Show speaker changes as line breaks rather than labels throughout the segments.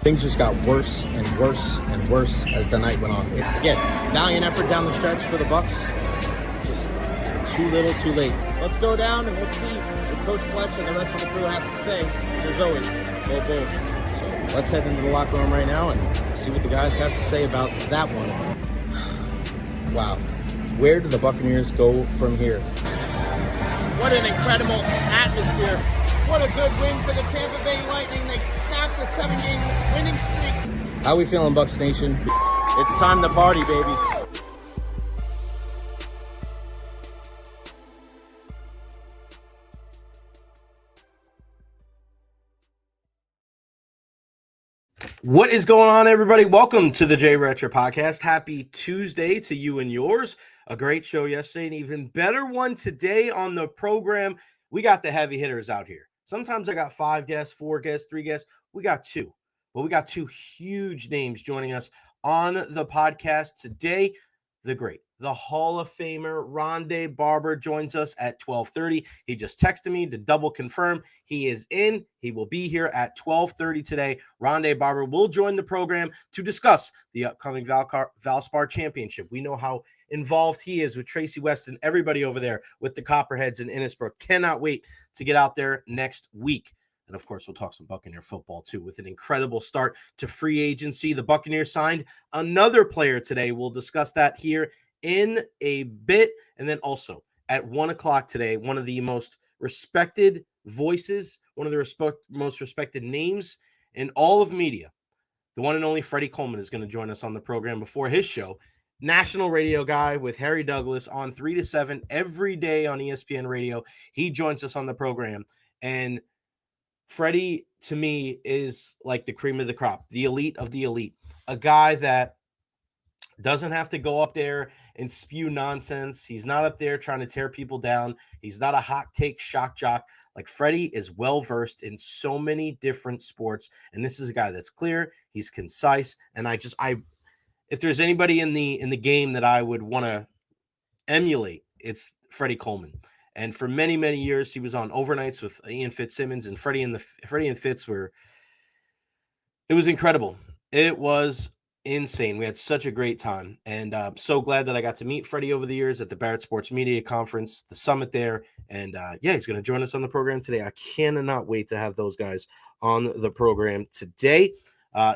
Things just got worse and worse and worse as the night went on. Again, valiant effort down the stretch for the Bucs. Just too little, too late. Let's go down and we'll see what Coach Fletch and the rest of the crew has to say. As always, go Bulls. So let's head into the locker room right now and see what the guys have to say about that one. Wow. Where do the Buccaneers go from here? What an incredible atmosphere. What a good win for the Tampa Bay Lightning. They snapped a 7-game winning streak. How we feeling, Bucs Nation? It's time to party, baby.
What is going on, everybody? Welcome to the Recher podcast. Happy Tuesday to you and yours. A great show yesterday, an even better one today on the program. We got the heavy hitters out here. Sometimes I got 5 guests, 4 guests, 3 guests. We got 2. But we got 2 huge names joining us on the podcast today. The great, the Hall of Famer Ronde Barber joins us at 12:30. He just texted me to double confirm he is in. He will be here at 12:30 today. Ronde Barber will join the program to discuss the upcoming Valspar Championship. We know how involved he is with Tracy West and everybody over there with the Copperheads in Innisbrook. Cannot wait to get out there next week. And, of course, we'll talk some Buccaneer football, too, with an incredible start to free agency. The Buccaneers signed another player today. We'll discuss that here in a bit. And then also at 1 o'clock today, one of the most respected voices, one of the most respected names in all of media, the one and only Freddy Coleman is going to join us on the program before his show. National radio guy with Harry Douglas on 3 to 7 every day on ESPN radio. He joins us on the program. And Freddie, to me, is like the cream of the crop, the elite of the elite, a guy that doesn't have to go up there and spew nonsense. He's not up there trying to tear people down. He's not a hot take shock jock. Like, Freddie is well-versed in so many different sports, and this is a guy that's clear. He's concise, and if there's anybody in the game that I would want to emulate, it's Freddy Coleman. And for many, many years, he was on overnights with Ian Fitzsimmons, and Freddie and Fitz it was incredible. It was insane. We had such a great time. And I'm so glad that I got to meet Freddie over the years at the Barrett Sports Media Conference, the summit there. And he's going to join us on the program today. I cannot wait to have those guys on the program today.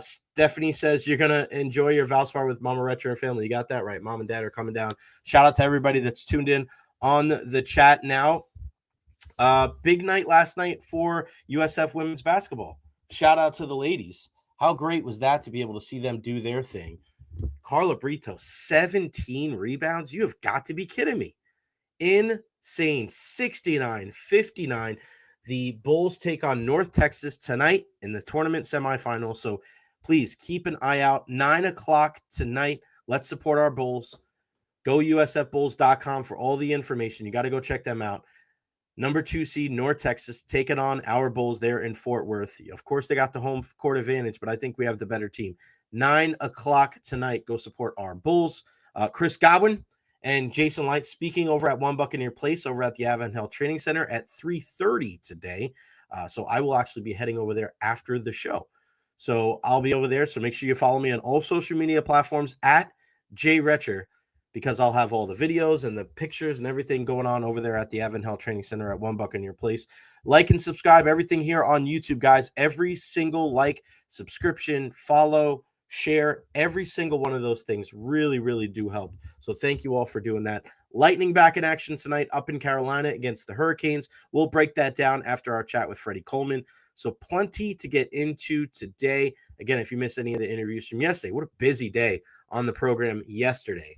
Stephanie says you're going to enjoy your Valspar with Mama Recher family. You got that right. Mom and Dad are coming down. Shout out to everybody that's tuned in on the chat now. Big night last night for USF women's basketball. Shout out to the ladies. How great was that to be able to see them do their thing? Carla Brito, 17 rebounds. You have got to be kidding me. Insane. 69-59. The Bulls take on North Texas tonight in the tournament semifinal. So please keep an eye out. 9 o'clock tonight. Let's support our Bulls. Go usfbulls.com for all the information. You got to go check them out. Number 2 seed, North Texas, taking on our Bulls there in Fort Worth. Of course, they got the home court advantage, but I think we have the better team. 9 o'clock tonight, go support our Bulls. Chris Godwin and Jason Light speaking over at One Buccaneer Place over at the Avon Health Training Center at 3:30 today. So I will actually be heading over there after the show. So I'll be over there. So make sure you follow me on all social media platforms at Recher, because I'll have all the videos and the pictures and everything going on over there at the Avon Health Training Center at One Buccaneer Place. Like and subscribe, everything here on YouTube, guys. Every single like, subscription, follow, share, every single one of those things really, really do help. So thank you all for doing that. Lightning back in action tonight up in Carolina against the Hurricanes. We'll break that down after our chat with Freddy Coleman. So plenty to get into today. Again, if you missed any of the interviews from yesterday, what a busy day on the program yesterday.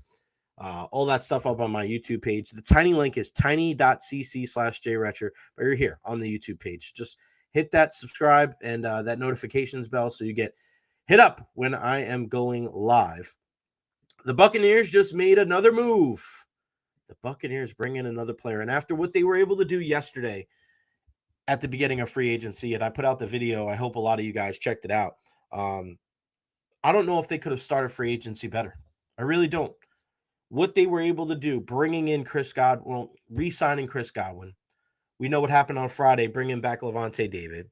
All that stuff up on my YouTube page. The tiny link is tiny.cc/JRetcher, but you're here on the YouTube page. Just hit that subscribe and that notifications bell so you get hit up when I am going live. The Buccaneers just made another move. The Buccaneers bring in another player. And after what they were able to do yesterday at the beginning of free agency, and I put out the video, I hope a lot of you guys checked it out. I don't know if they could have started free agency better. I really don't. What they were able to do, bringing in Chris Godwin, re-signing Chris Godwin. We know what happened on Friday, bringing back Lavonte David.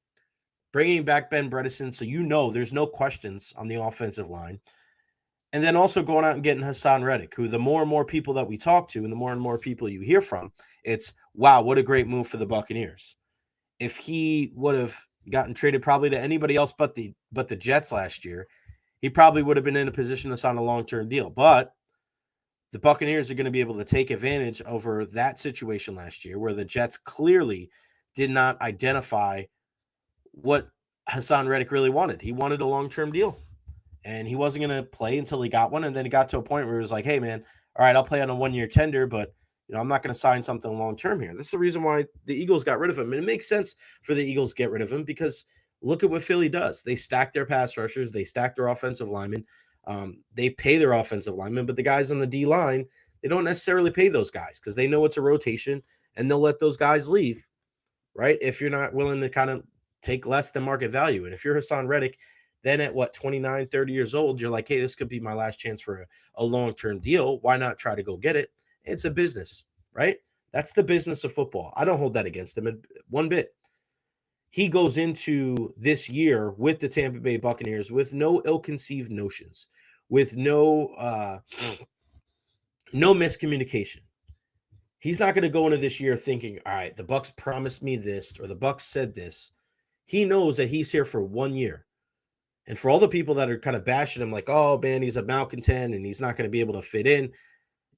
bringing back Ben Bredesen, so there's no questions on the offensive line. And then also going out and getting Hassan Reddick, who the more and more people that we talk to and the more and more people you hear from, it's, wow, what a great move for the Buccaneers. If he would have gotten traded probably to anybody else but the Jets last year, he probably would have been in a position to sign a long-term deal. But the Buccaneers are going to be able to take advantage over that situation last year where the Jets clearly did not identify what Hassan Reddick really wanted. He wanted a long-term deal, and he wasn't going to play until he got one. And then he got to a point where he was like, hey, man, all right, I'll play on a one-year tender, but I'm not going to sign something long-term here. This is the reason why the Eagles got rid of him. And it makes sense for the Eagles to get rid of him because look at what Philly does. They stack their pass rushers. They stack their offensive linemen. They pay their offensive linemen, but the guys on the D-line, they don't necessarily pay those guys because they know it's a rotation, and they'll let those guys leave, right, if you're not willing to kind of take less than market value. And if you're Hassan Reddick, then at 29, 30 years old, you're like, hey, this could be my last chance for a long-term deal. Why not try to go get it? It's a business, right? That's the business of football. I don't hold that against him one bit. He goes into this year with the Tampa Bay Buccaneers with no ill-conceived notions, with no miscommunication. He's not going to go into this year thinking, all right, the Bucs promised me this or the Bucs said this. He knows that he's here for 1 year. And for all the people that are kind of bashing him like, oh, man, he's a malcontent and he's not going to be able to fit in.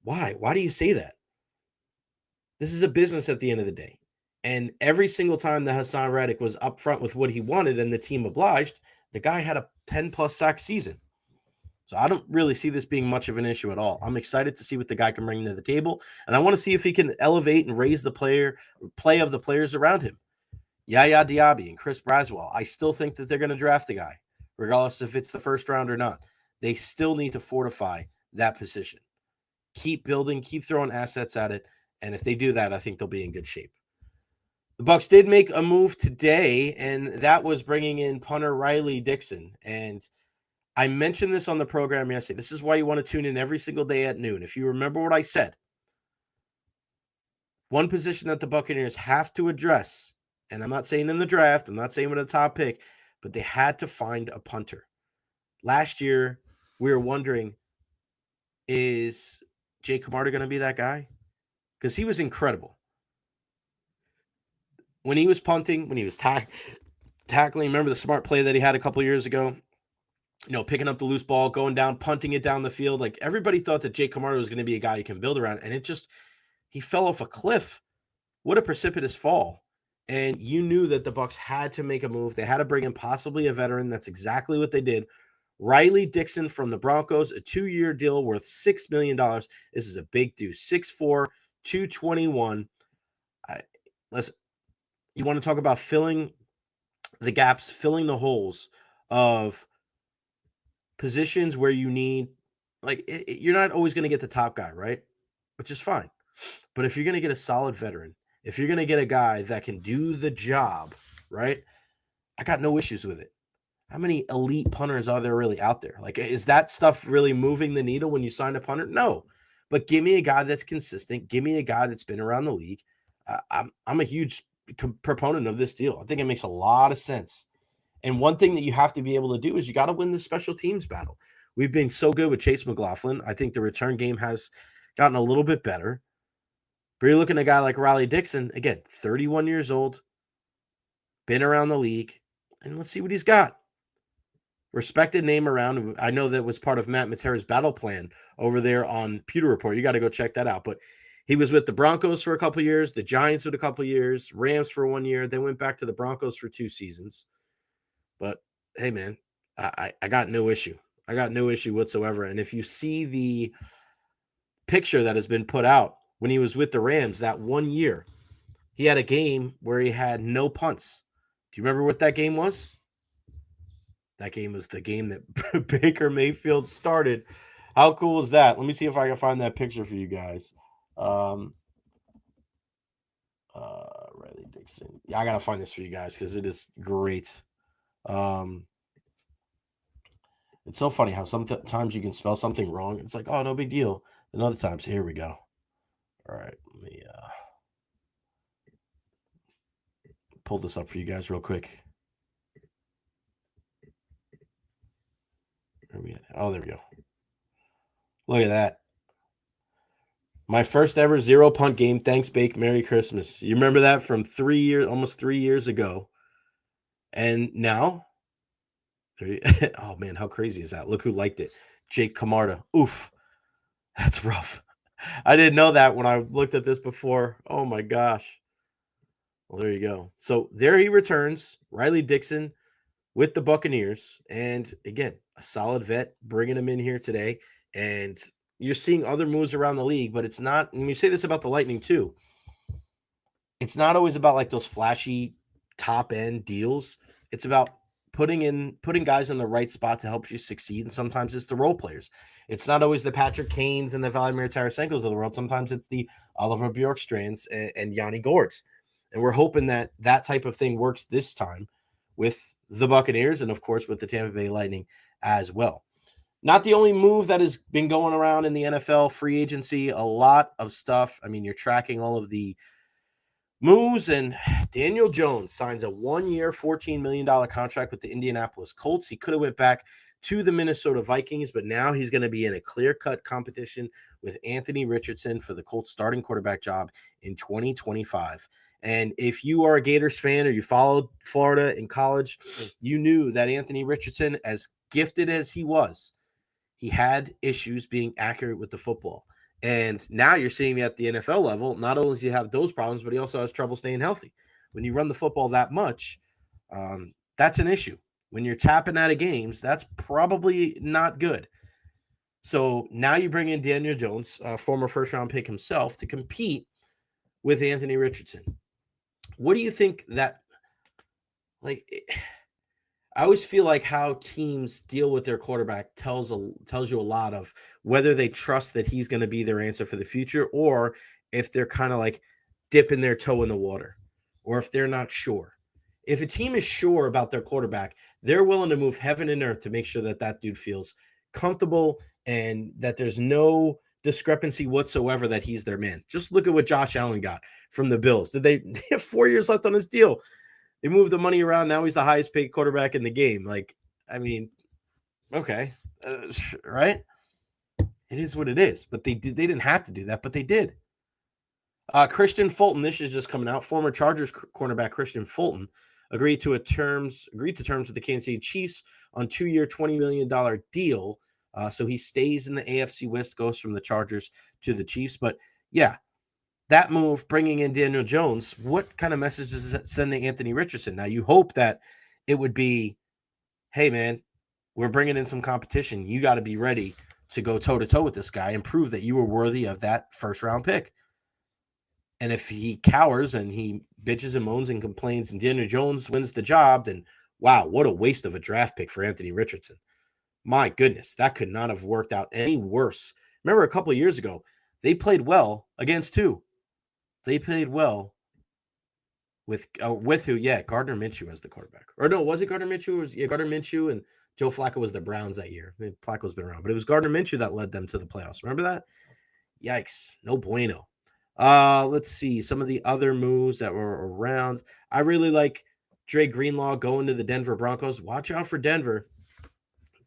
Why? Why do you say that? This is a business at the end of the day. And every single time that Hassan Reddick was upfront with what he wanted and the team obliged, the guy had a 10-plus sack season. So I don't really see this being much of an issue at all. I'm excited to see what the guy can bring to the table. And I want to see if he can elevate and raise the play of the players around him. Yaya Diaby and Chris Braswell. I still think that they're going to draft the guy, regardless if it's the first round or not. They still need to fortify that position. Keep building, keep throwing assets at it. And if they do that, I think they'll be in good shape. The Bucs did make a move today, and that was bringing in punter Riley Dixon. And I mentioned this on the program yesterday. This is why you want to tune in every single day at noon. If you remember what I said, one position that the Buccaneers have to address, and I'm not saying in the draft, I'm not saying with a top pick, but they had to find a punter. Last year, we were wondering, is Jake Camarda going to be that guy? Because he was incredible. When he was punting, when he was tackling, remember the smart play that he had a couple years ago? Picking up the loose ball, going down, punting it down the field. Like, everybody thought that Jake Camarda was going to be a guy you can build around, and he fell off a cliff. What a precipitous fall. And you knew that the Bucs had to make a move. They had to bring in possibly a veteran. That's exactly what they did. Riley Dixon from the Broncos, a 2-year deal worth $6 million. This is a big dude. 6'4", 221. Listen, you want to talk about filling the gaps, filling the holes of positions where you need, you're not always going to get the top guy, right? Which is fine. But if you're going to get a solid veteran, if you're going to get a guy that can do the job, right? I got no issues with it. How many elite punters are there really out there? Is that stuff really moving the needle when you sign a punter? No. But give me a guy that's consistent. Give me a guy that's been around the league. I'm a huge proponent of this deal. I think it makes a lot of sense. And one thing that you have to be able to do is you got to win the special teams battle. We've been so good with Chase McLaughlin. I think the return game has gotten a little bit better. But you're looking at a guy like Riley Dixon, again, 31 years old, been around the league, and let's see what he's got. Respected name around. I know that was part of Matt Matera's battle plan over there on Pewter Report. You got to go check that out. But he was with the Broncos for a couple of years, the Giants for a couple of years, Rams for 1 year. Then went back to the Broncos for 2 seasons. But, hey, man, I got no issue. I got no issue whatsoever. And if you see the picture that has been put out when he was with the Rams that 1 year, he had a game where he had no punts. Do you remember what that game was? That game was the game that Baker Mayfield started. How cool is that? Let me see if I can find that picture for you guys. Riley Dixon. Yeah, I got to find this for you guys because it is great. It's so funny how sometimes you can spell something wrong. It's like, oh, no big deal. And other times, here we go. All right, let me pull this up for you guys real quick. Oh, there we go. Look at that. My first ever 0 punt game. Thanks, Bake. Merry Christmas. You remember that from almost 3 years ago. And now, oh man, how crazy is that? Look who liked it. Jake Camarda. Oof. That's rough. I didn't know that when I looked at this before. Oh my gosh. Well, there you go. So there he returns. Riley Dixon with the Buccaneers. And again, a solid vet, bringing him in here today. And you're seeing other moves around the league, but it's not, and we say this about the Lightning too, it's not always about like those flashy top end deals. It's about putting guys in the right spot to help you succeed. And sometimes it's the role players. It's not always the Patrick Kanes and the Vladimir Tarasenkos of the world. Sometimes it's the Oliver Bjorkstrands and Yanni Gords. And we're hoping that that type of thing works this time with the Buccaneers and, of course, with the Tampa Bay Lightning as well. Not the only move that has been going around in the NFL free agency, a lot of stuff. I mean, you're tracking all of the moves, and Daniel Jones signs a 1-year, $14 million contract with the Indianapolis Colts. He could have went back to the Minnesota Vikings, but now he's going to be in a clear-cut competition with Anthony Richardson for the Colts starting quarterback job in 2025. And if you are a Gators fan or you followed Florida in college, you knew that Anthony Richardson, as gifted as he was, he had issues being accurate with the football. And now you're seeing at the NFL level, not only does he have those problems, but he also has trouble staying healthy. When you run the football that much, that's an issue. When you're tapping out of games, that's probably not good. So now you bring in Daniel Jones, a former first-round pick himself, to compete with Anthony Richardson. What do you think that, like, I always feel like how teams deal with their quarterback tells you a lot of whether they trust that he's going to be their answer for the future, or if they're kind of like dipping their toe in the water, or if they're not sure. If a team is sure about their quarterback, they're willing to move heaven and earth to make sure that that dude feels comfortable and that there's no discrepancy whatsoever that he's their man. Just look at what Josh Allen got from the Bills. They have 4 years left on his deal. They moved the money around. Now he's the highest paid quarterback in the game. Like, I mean, okay, right? It is what it is. But they didn't have to do that, but they did. Christian Fulton, this is just coming out. Former Chargers cornerback Christian Fulton agreed to terms with the Kansas City Chiefs on 2-year, $20 million deal. So he stays in the AFC West, goes from the Chargers to the Chiefs. But yeah, that move, bringing in Daniel Jones, what kind of message is that sending Anthony Richardson? Now, you hope that it would be, hey, man, we're bringing in some competition. You got to be ready to go toe-to-toe with this guy and prove that you were worthy of that first-round pick. And if he cowers and he bitches and moans and complains and Daniel Jones wins the job, then, wow, what a waste of a draft pick for Anthony Richardson. My goodness, that could not have worked out any worse. Remember a couple of years ago, they played well against who? They played well with who? Yeah, Gardner Minshew as the quarterback. Or no, was it Gardner Minshew? Gardner Minshew and Joe Flacco was the Browns that year. I mean, Flacco's been around, but it was Gardner Minshew that led them to the playoffs. Remember that? Yikes. No bueno. Let's see some of the other moves that were around. I really like Dre Greenlaw going to the Denver Broncos. Watch out for Denver.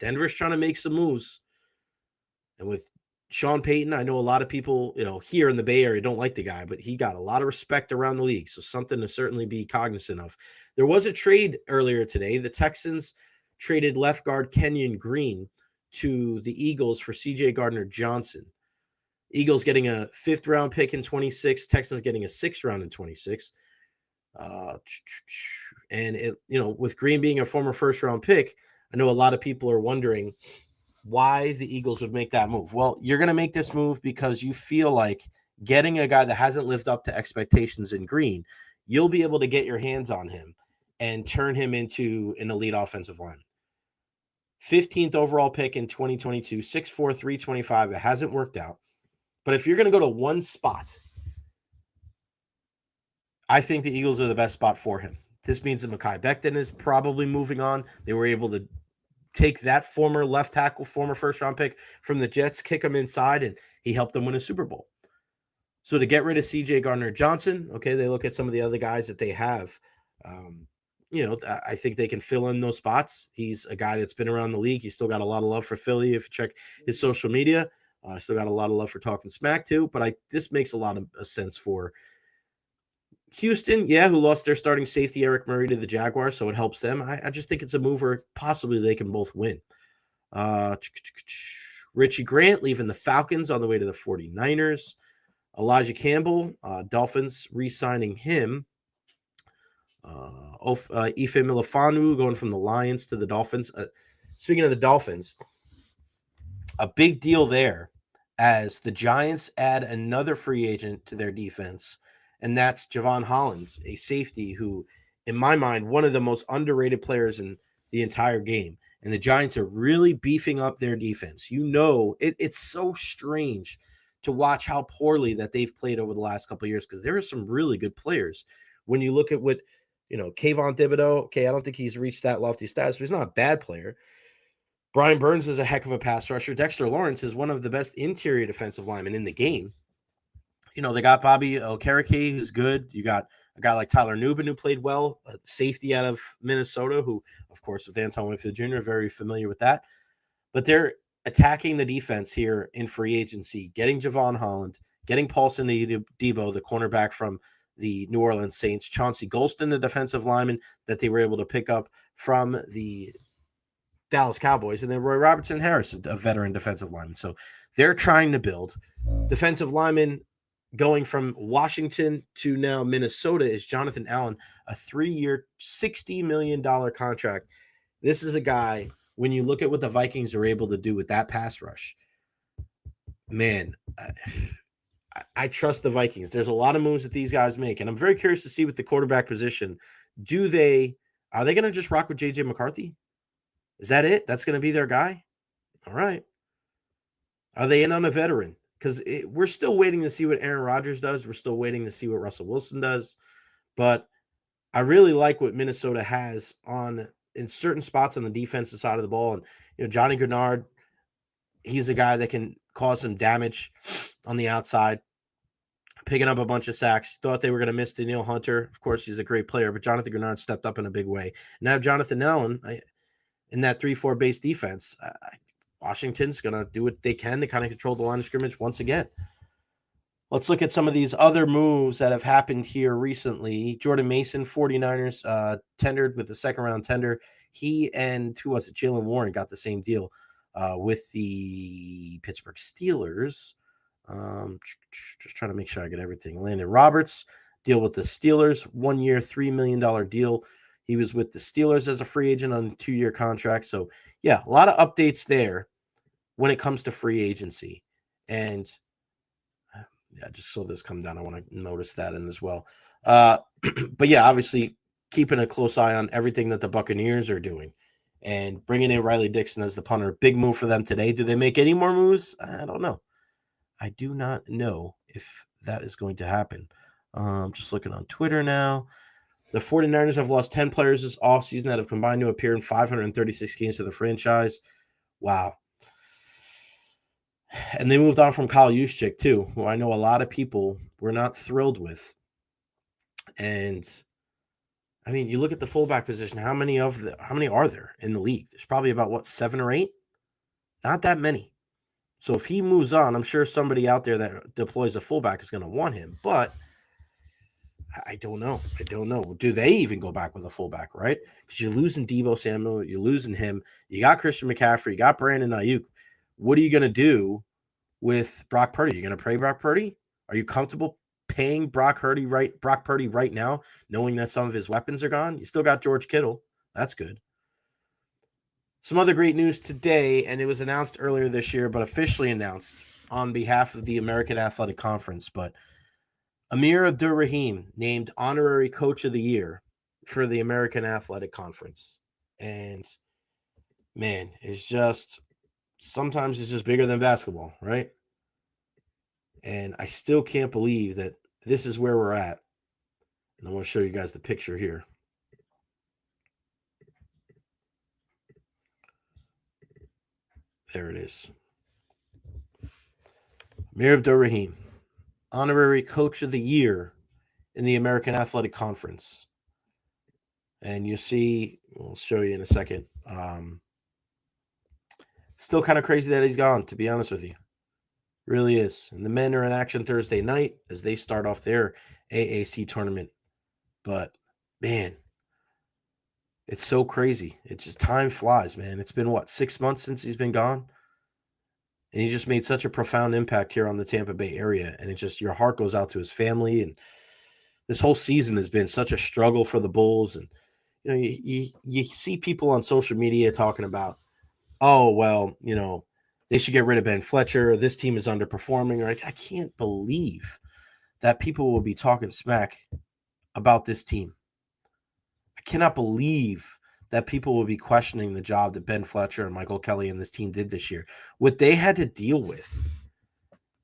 Denver's trying to make some moves. And with Sean Payton, I know a lot of people, here in the Bay Area don't like the guy, but he got a lot of respect around the league. So something to certainly be cognizant of. There was a trade earlier today. The Texans traded left guard Kenyon Green to the Eagles for C.J. Gardner-Johnson. Eagles getting a 5th round pick in 26, Texans getting a 6th round in 26. And it, with Green being a former 1st round pick, I know a lot of people are wondering why the Eagles would make that move. Well, you're going to make this move because you feel like getting a guy that hasn't lived up to expectations in Green, you'll be able to get your hands on him and turn him into an elite offensive line. 15th overall pick in 2022, 6'4", 325. It hasn't worked out. But if you're going to go to one spot, I think the Eagles are the best spot for him. This means that Mekhi Becton is probably moving on. They were able to take that former left tackle, former 1st round pick from the Jets, kick him inside, and he helped them win a Super Bowl. So to get rid of C.J. Gardner-Johnson, okay, they look at some of the other guys that they have. I think they can fill in those spots. He's a guy that's been around the league. He's still got a lot of love for Philly. If you check his social media, still got a lot of love for talking smack too. But this makes a lot of sense for Houston, who lost their starting safety Eric Murray to the Jaguars, so it helps them. I just think it's a move where possibly they can both win. Richie Grant leaving the Falcons on the way to the 49ers. Elijah Campbell, Dolphins re-signing him. Ife Milifanu going from the Lions to the Dolphins. Speaking of the Dolphins, a big deal there as the Giants add another free agent to their defense, and that's Javon Holland, a safety who, in my mind, one of the most underrated players in the entire game. And the Giants are really beefing up their defense. It's so strange to watch how poorly that they've played over the last couple of years because there are some really good players. When you look at what, Kayvon Thibodeau, okay, I don't think he's reached that lofty status, but he's not a bad player. Brian Burns is a heck of a pass rusher. Dexter Lawrence is one of the best interior defensive linemen in the game. They got Bobby Okereke, who's good. You got a guy like Tyler Nubin, who played well, a safety out of Minnesota, who, of course, with Antoine Winfield Jr., very familiar with that. But they're attacking the defense here in free agency, getting Javon Holland, getting Paulson Debo, the cornerback from the New Orleans Saints, Chauncey Golston, the defensive lineman that they were able to pick up from the Dallas Cowboys, and then Roy Robertson Harris, a veteran defensive lineman. So they're trying to build. Defensive lineman going from Washington to now Minnesota is Jonathan Allen, a 3-year, $60 million contract. This is a guy, when you look at what the Vikings are able to do with that pass rush, man, I trust the Vikings. There's a lot of moves that these guys make, and I'm very curious to see with the quarterback position. Are they going to just rock with J.J. McCarthy? Is that it? That's going to be their guy? All right. Are they in on a veteran? Because we're still waiting to see what Aaron Rodgers does. We're still waiting to see what Russell Wilson does. But I really like what Minnesota has in certain spots on the defensive side of the ball. And, Johnny Grenard, he's a guy that can cause some damage on the outside, picking up a bunch of sacks. Thought they were going to miss Danielle Hunter. Of course, he's a great player, but Jonathan Grenard stepped up in a big way. Now Jonathan Allen in that 3-4 base defense, Washington's going to do what they can to kind of control the line of scrimmage once again. Let's look at some of these other moves that have happened here recently. Jordan Mason, 49ers, tendered with the second-round tender. He and, who was it, Jalen Warren got the same deal with the Pittsburgh Steelers. Just trying to make sure I get everything. Landon Roberts, deal with the Steelers, 1-year, $3 million deal. He was with the Steelers as a free agent on a 2-year contract. So, a lot of updates there when it comes to free agency. And, I just saw this come down. I want to notice that in as well. But, obviously keeping a close eye on everything that the Buccaneers are doing. And bringing in Riley Dixon as the punter. Big move for them today. Do they make any more moves? I don't know. I do not know if that is going to happen. Just looking on Twitter now. The 49ers have lost 10 players this offseason that have combined to appear in 536 games for the franchise. Wow. And they moved on from Kyle Juszczyk, too, who I know a lot of people were not thrilled with. And, I mean, you look at the fullback position, how many are there in the league? There's probably about, 7 or 8? Not that many. So if he moves on, I'm sure somebody out there that deploys a fullback is going to want him. But I don't know. Do they even go back with a fullback, right? Because you're losing Deebo Samuel. You're losing him. You got Christian McCaffrey. You got Brandon Ayuk. What are you going to do with Brock Purdy? Are you going to pay Brock Purdy? Are you comfortable paying Brock Purdy right now, knowing that some of his weapons are gone? You still got George Kittle. That's good. Some other great news today, and it was announced earlier this year, but officially announced on behalf of the American Athletic Conference. But Amir Abdur-Rahim named honorary coach of the year for the American Athletic Conference. And, man, sometimes it's just bigger than basketball, right? And I still can't believe that this is where we're at. And I want to show you guys the picture here. There it is. Amir Abdur-Rahim, honorary coach of the year in the American Athletic Conference. And you see, we'll show you in a second. Still kind of crazy that he's gone, to be honest with you. Really is. And the men are in action Thursday night as they start off their AAC tournament. But, man, it's so crazy. It's just time flies, man. It's been, 6 months since he's been gone? And he just made such a profound impact here on the Tampa Bay area. And it's just your heart goes out to his family. And this whole season has been such a struggle for the Bulls. And, you see people on social media talking about, oh, well, they should get rid of Ben Fletcher. This team is underperforming. Or I can't believe that people will be talking smack about this team. I cannot believe that people will be questioning the job that Ben Fletcher and Michael Kelly and this team did this year. What they had to deal with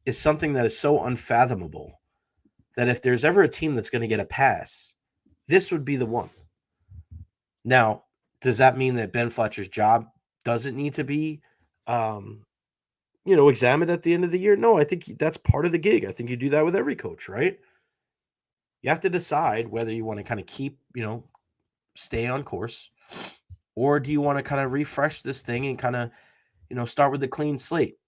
is something that is so unfathomable that if there's ever a team that's going to get a pass, this would be the one. Now, does that mean that Ben Fletcher's job doesn't need to be, examined at the end of the year? No, I think that's part of the gig. I think you do that with every coach, right? You have to decide whether you want to kind of keep, stay on course, or do you want to kind of refresh this thing and kind of, start with a clean slate?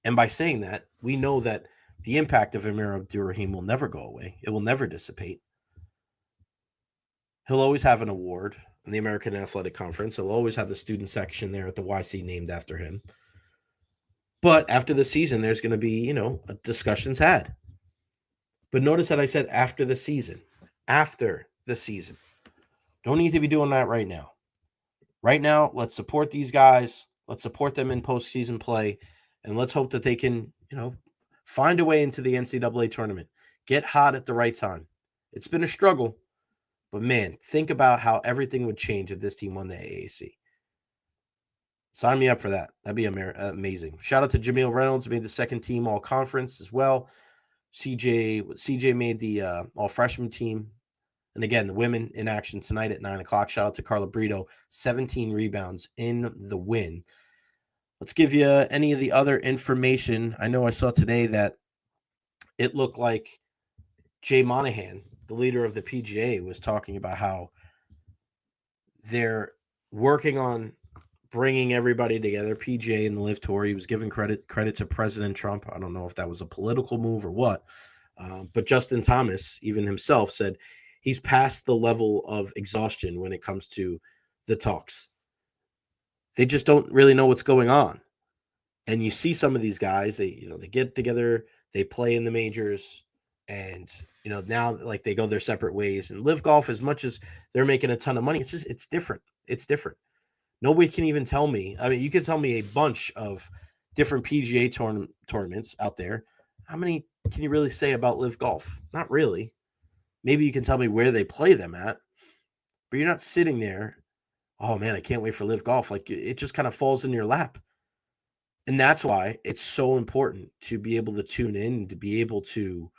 And by saying that, we know that the impact of Amir Abdur-Rahim will never go away. It will never dissipate. He'll always have an award in the American Athletic Conference. He'll always have the student section there at the YC named after him. But after the season, there's going to be, discussions had. But notice that I said after the season. After the season. Don't need to be doing that right now. Right now, let's support these guys. Let's support them in postseason play. And let's hope that they can, find a way into the NCAA tournament. Get hot at the right time. It's been a struggle. But, man, think about how everything would change if this team won the AAC. Sign me up for that. That'd be amazing. Shout out to Jameel Reynolds, made the second team all-conference as well. CJ made the all-freshman team. And, again, the women in action tonight at 9 o'clock. Shout out to Carla Brito, 17 rebounds in the win. Let's give you any of the other information. I know I saw today that it looked like Jay Monahan, the leader of the PGA, was talking about how they're working on bringing everybody together, PGA and the Live Tour. He was giving credit to President Trump. I don't know if that was a political move or what. But Justin Thomas, even himself, said he's past the level of exhaustion when it comes to the talks. They just don't really know what's going on. And you see some of these guys, they get together, they play in the majors, and now like they go their separate ways. And Live Golf, as much as they're making a ton of money, it's different. It's different. Nobody can even tell me. I mean, you can tell me a bunch of different PGA tournaments out there. How many can you really say about Live Golf? Not really. Maybe you can tell me where they play them at, but you're not sitting there, oh man, I can't wait for Live Golf. Like, it just kind of falls in your lap. And that's why it's so important to be able to tune in and to be able to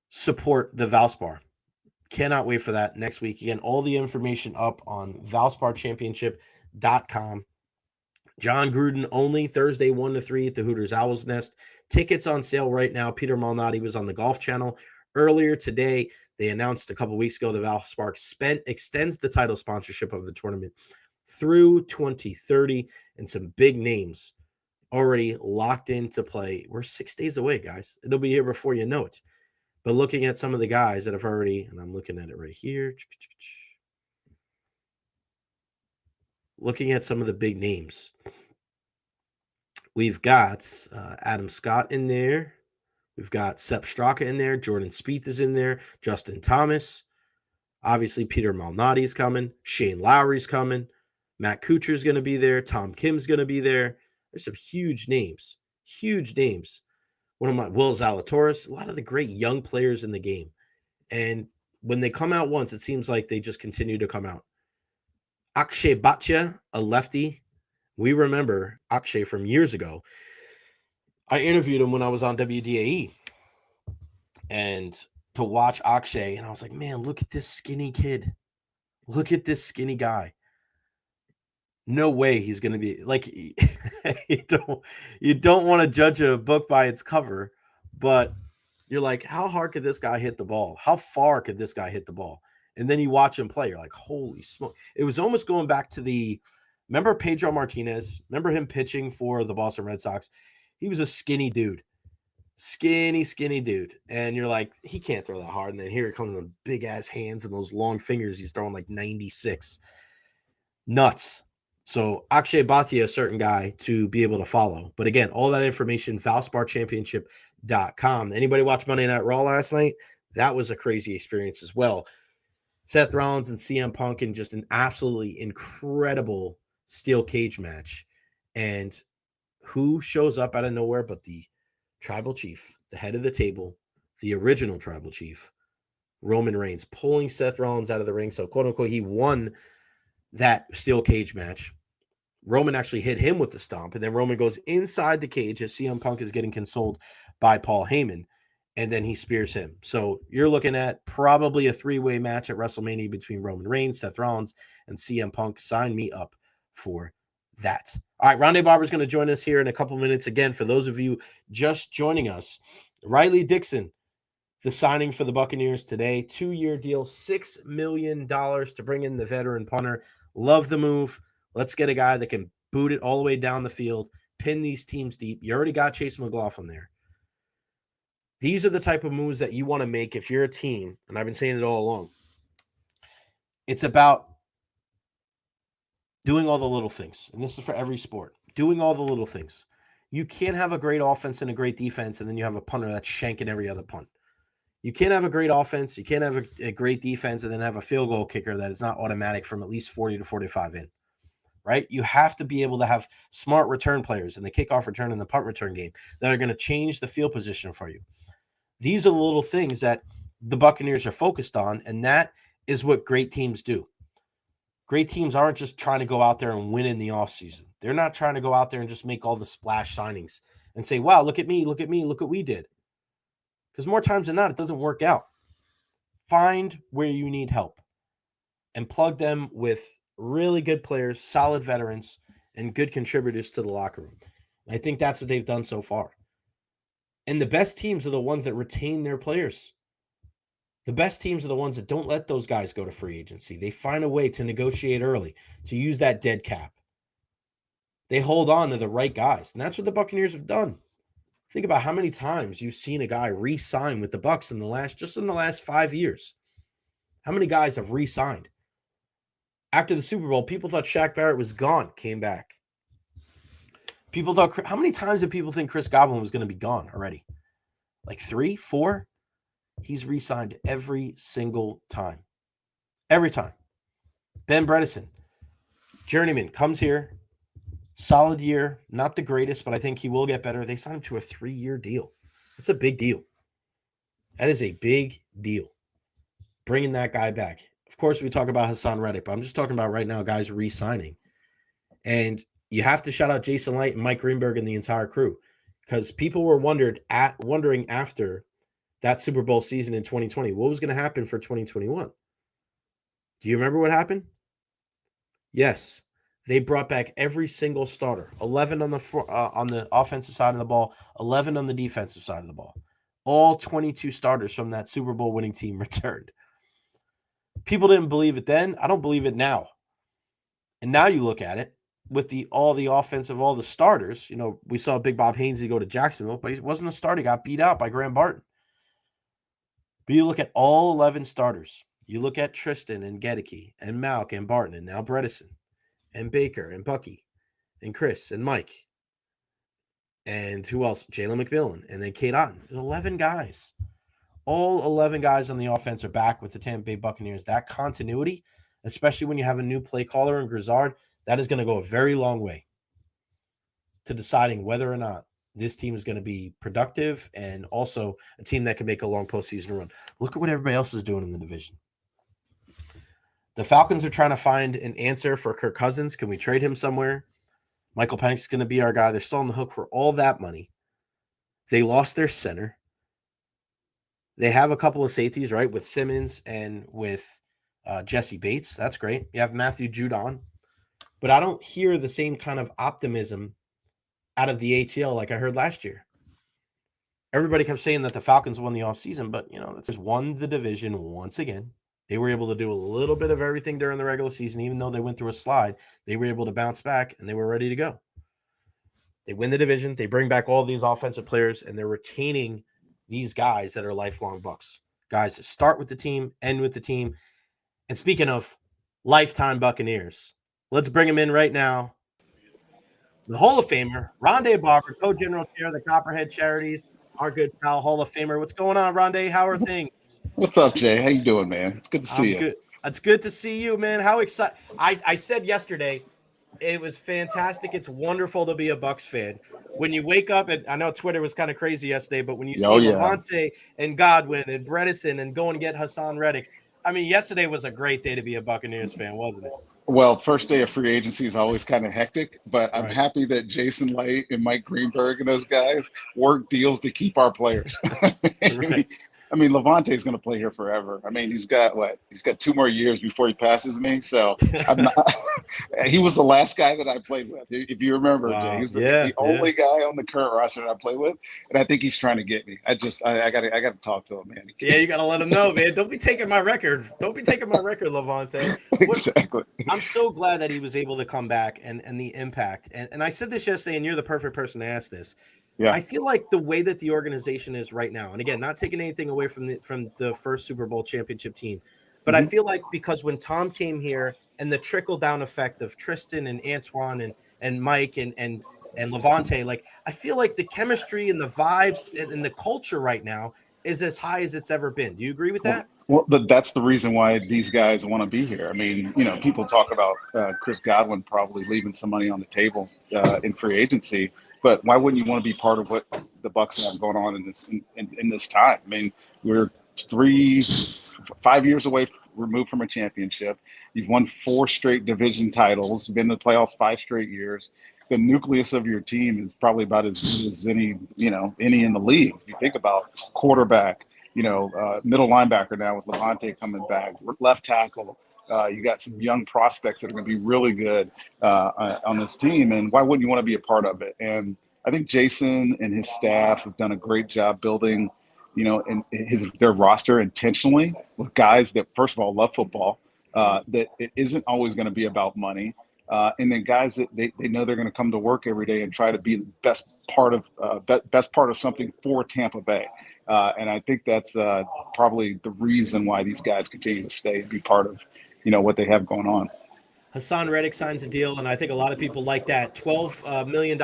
support the Valspar. Cannot wait for that next week. Again, all the information up on ValsparChampionship.com. John Gruden only Thursday 1 to 3 at the Hooters Owl's Nest. Tickets on sale right now. Peter Malnati was on the Golf Channel earlier today. They announced a couple weeks ago the Valspar extends the title sponsorship of the tournament through 2030, and some big names already locked into play. We're 6 days away, guys. It'll be here before you know it. But looking at some of the guys that have already, and I'm looking at it right here. Looking at some of the big names. We've got Adam Scott in there. We've got Sepp Straka in there. Jordan Spieth is in there. Justin Thomas. Obviously, Peter Malnati's coming. Shane Lowry's coming. Matt Kuchar's going to be there. Tom Kim's going to be there. There's some huge names. Huge names. One of my Will Zalatoris, a lot of the great young players in the game. And when they come out once, it seems like they just continue to come out. Akshay Bhatia, a lefty. We remember Akshay from years ago. I interviewed him when I was on WDAE. And to watch Akshay, and I was like, man, look at this skinny kid. Look at this skinny guy. No way he's going to be like, you don't want to judge a book by its cover, but you're like, how hard could this guy hit the ball? How far could this guy hit the ball? And then you watch him play. You're like, holy smoke. It was almost going back to remember Pedro Martinez? Remember him pitching for the Boston Red Sox? He was a skinny dude. Skinny dude. And you're like, he can't throw that hard. And then here it comes with big ass hands and those long fingers. He's throwing like 96. Nuts. So Akshay Bhatia, a certain guy to be able to follow. But again, all that information, ValsparChampionship.com. Anybody watch Monday Night Raw last night? That was a crazy experience as well. Seth Rollins and CM Punk in just an absolutely incredible steel cage match. And who shows up out of nowhere but the tribal chief, the head of the table, the original tribal chief, Roman Reigns, pulling Seth Rollins out of the ring. So, quote unquote, he won that steel cage match. Roman actually hit him with the stomp, and then Roman goes inside the cage as CM Punk is getting consoled by Paul Heyman, and then he spears him. So you're looking at probably a three-way match at WrestleMania between Roman Reigns, Seth Rollins, and CM Punk. Sign me up for that. All right, Ronde Barber is going to join us here in a couple minutes. Again, for those of you just joining us, Riley Dixon, the signing for the Buccaneers today, 2-year deal, $6 million to bring in the veteran punter. Love the move. Let's get a guy that can boot it all the way down the field, pin these teams deep. You already got Chase McLaughlin there. These are the type of moves that you want to make if you're a team, and I've been saying it all along. It's about doing all the little things, and this is for every sport, doing all the little things. You can't have a great offense and a great defense, and then you have a punter that's shanking every other punt. You can't have a great offense, you can't have a great defense, and then have a field goal kicker that is not automatic from at least 40 to 45 in. Right? You have to be able to have smart return players in the kickoff return and the punt return game that are going to change the field position for you. These are the little things that the Buccaneers are focused on, and that is what great teams do. Great teams aren't just trying to go out there and win in the offseason. They're not trying to go out there and just make all the splash signings and say, wow, look at me, look what we did. Because more times than not, it doesn't work out. Find where you need help and plug them with really good players, solid veterans, and good contributors to the locker room. And I think that's what they've done so far. And the best teams are the ones that retain their players. The best teams are the ones that don't let those guys go to free agency. They find a way to negotiate early, to use that dead cap. They hold on to the right guys. And that's what the Buccaneers have done. Think about how many times you've seen a guy re-sign with the Bucs in the last 5 years. How many guys have re-signed? After the Super Bowl, people thought Shaq Barrett was gone, came back. People thought, how many times did people think Chris Godwin was going to be gone already? Like 3, 4? He's re-signed every single time. Every time. Ben Bredesen, journeyman, comes here. Solid year. Not the greatest, but I think he will get better. They signed him to a 3-year deal. That's a big deal. That is a big deal. Bringing that guy back. Of course, we talk about Hassan Reddick, but I'm just talking about right now guys re-signing. And you have to shout out Jason Light and Mike Greenberg and the entire crew, because people were wondering after that Super Bowl season in 2020, what was going to happen for 2021. Do you remember what happened? Yes. They brought back every single starter, 11 on the offensive side of the ball, 11 on the defensive side of the ball. All 22 starters from that Super Bowl winning team returned. People didn't believe it then. I don't believe it now. And now you look at it with all the starters. You know, we saw Big Bob Hainsey go to Jacksonville, but he wasn't a starter. He got beat out by Graham Barton. But you look at all 11 starters. You look at Tristan and Gedeke and Malk and Barton and now Bredesen and Baker and Bucky and Chris and Mike. And who else? Jalen McMillan and then Kate Otten. There's 11 guys. All 11 guys on the offense are back with the Tampa Bay Buccaneers. That continuity, especially when you have a new play caller in Grizzard, that is going to go a very long way to deciding whether or not this team is going to be productive and also a team that can make a long postseason run. Look at what everybody else is doing in the division. The Falcons are trying to find an answer for Kirk Cousins. Can we trade him somewhere? Michael Penix is going to be our guy. They're still on the hook for all that money. They lost their center. They have a couple of safeties, right, with Simmons and with Jesse Bates. That's great. You have Matthew Judon. But I don't hear the same kind of optimism out of the ATL like I heard last year. Everybody kept saying that the Falcons won the offseason, but, they just won the division once again. They were able to do a little bit of everything during the regular season. Even though they went through a slide, they were able to bounce back, and they were ready to go. They win the division. They bring back all these offensive players, and they're retaining these guys that are lifelong Bucks. Guys that start with the team, end with the team. And speaking of lifetime Buccaneers, let's bring him in right now. The Hall of Famer, Ronde Barber, co-general chair of the Copperhead Charities, our good pal, Hall of Famer. What's going on, Ronde? How are things?
What's up, Jay? How you doing, man? It's good to see you.
Good. It's good to see you, man. How excited! I said yesterday, it was fantastic. It's wonderful to be a Bucks fan. When you wake up, and I know Twitter was kind of crazy yesterday, but when you see Lavonte and Godwin and Bredesen and go and get Hassan Reddick, I mean, yesterday was a great day to be a Buccaneers fan, wasn't it?
Well, first day of free agency is always kind of hectic, but I'm happy that Jason Light and Mike Greenberg and those guys work deals to keep our players. I mean, Lavonte is going to play here forever. I mean, he's got 2 more years before he passes me. So I'm not. He was the last guy that I played with. If you remember, Jay, he was the only guy on the current roster that I played with, and I think he's trying to get me. I got to talk to him, man.
Yeah, you got to let him know, man. Don't be taking my record. Don't be taking my record, Lavonte.
Exactly.
I'm so glad that he was able to come back and the impact. And I said this yesterday, and you're the perfect person to ask this. Yeah. I feel like the way that the organization is right now, and again, not taking anything away from the first Super Bowl championship team, but I feel like because when Tom came here and the trickle down effect of Tristan and Antoine and Mike and Lavonte, like I feel like the chemistry and the vibes and the culture right now is as high as it's ever been. Do you agree with that?
Well, that's the reason why these guys want to be here. I mean, people talk about Chris Godwin probably leaving some money on the table in free agency. But why wouldn't you want to be part of what the Bucs have going on in this time? I mean, we're 5 years away removed from a championship. You've won 4 straight division titles, been to the playoffs 5 straight years. The nucleus of your team is probably about as good as any in the league. If you think about quarterback, middle linebacker now with Lavonte coming back, left tackle. You got some young prospects that are going to be really good on this team, and why wouldn't you want to be a part of it? And I think Jason and his staff have done a great job building, their roster intentionally with guys that, first of all, love football, that it isn't always going to be about money, and then guys that they know they're going to come to work every day and try to be the best part of something for Tampa Bay. And I think that's probably the reason why these guys continue to stay and be part of what they have going on.
Hassan Reddick signs a deal, and I think a lot of people like that. $12 million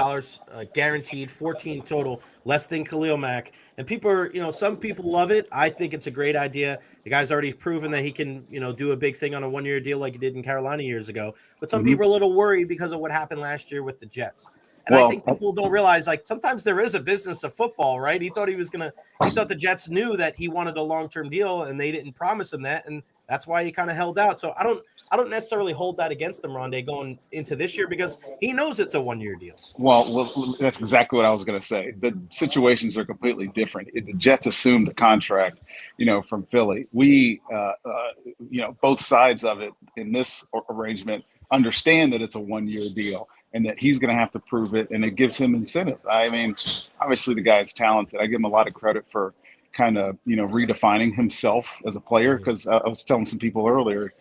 guaranteed, 14 total, less than Khalil Mack. And people are, some people love it. I think it's a great idea. The guy's already proven that he can, do a big thing on a 1-year deal like he did in Carolina years ago. But some people are a little worried because of what happened last year with the Jets. And I think people don't realize, like, sometimes there is a business of football, right? He thought the Jets knew that he wanted a long-term deal, and they didn't promise him that. And that's why he kind of held out. So I don't necessarily hold that against him, Ronde, going into this year because he knows it's a 1-year deal.
Well, that's exactly what I was going to say. The situations are completely different. The Jets assumed a contract, from Philly. We, both sides of it in this arrangement understand that it's a 1-year deal and that he's going to have to prove it, and it gives him incentive. I mean, obviously the guy's talented. I give him a lot of credit for kind of, redefining himself as a player, because I was telling some people earlier,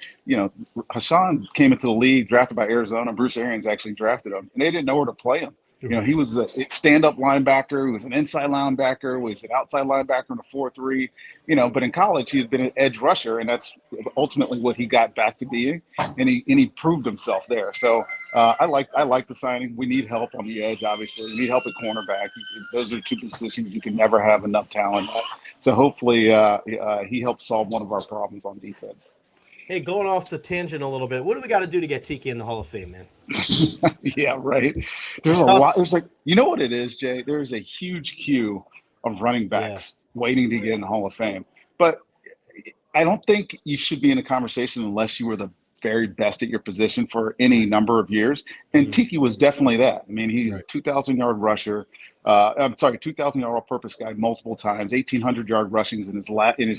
Hassan came into the league drafted by Arizona. Bruce Arians actually drafted him, and they didn't know where to play him. He was a stand-up linebacker. He was an inside linebacker. He was an outside linebacker in a 4-3. But in college, he had been an edge rusher, and that's ultimately what he got back to being. And he proved himself there. So I like the signing. We need help on the edge, obviously. We need help at cornerback. Those are 2 positions you can never have enough talent at. So hopefully he helps solve one of our problems on defense.
Hey, going off the tangent a little bit, what do we got to do to get Tiki in the Hall of Fame, man?
Yeah, right. There's a lot. There's what it is, Jay? There's a huge queue of running backs waiting to get in the Hall of Fame. But I don't think you should be in a conversation unless you were the very best at your position for any number of years. And Tiki was definitely that. I mean, he's a 2,000-yard rusher. 2,000-yard all-purpose guy multiple times, 1,800-yard rushings in his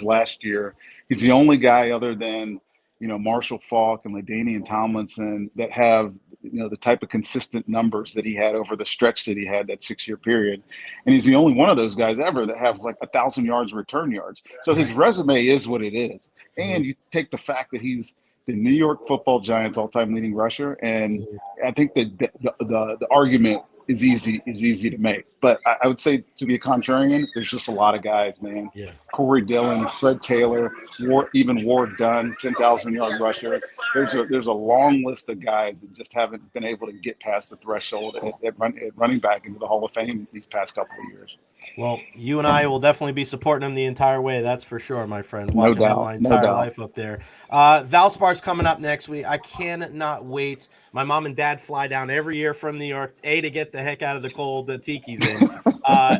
last year. He's the only guy other than Marshall Faulk and LaDainian Tomlinson that have the type of consistent numbers that he had over the stretch that he had, that 6-year period. And he's the only one of those guys ever that have like 1,000 yards return yards. So his resume is what it is. And you take the fact that he's the New York Football Giants all-time leading rusher, and I think that the argument is easy to make. But I would say, to be a contrarian, there's just a lot of guys, man.
Yeah.
Corey Dillon, Fred Taylor, Ward Dunn, 10,000-yard rusher. There's a long list of guys that just haven't been able to get past the threshold at running back into the Hall of Fame these past couple of years.
Well, you and I will definitely be supporting him the entire way. That's for sure, my friend. Watching him my entire life up there. Valspar's coming up next week. I cannot wait. My mom and dad fly down every year from New York, to get the heck out of the cold that Tiki's in,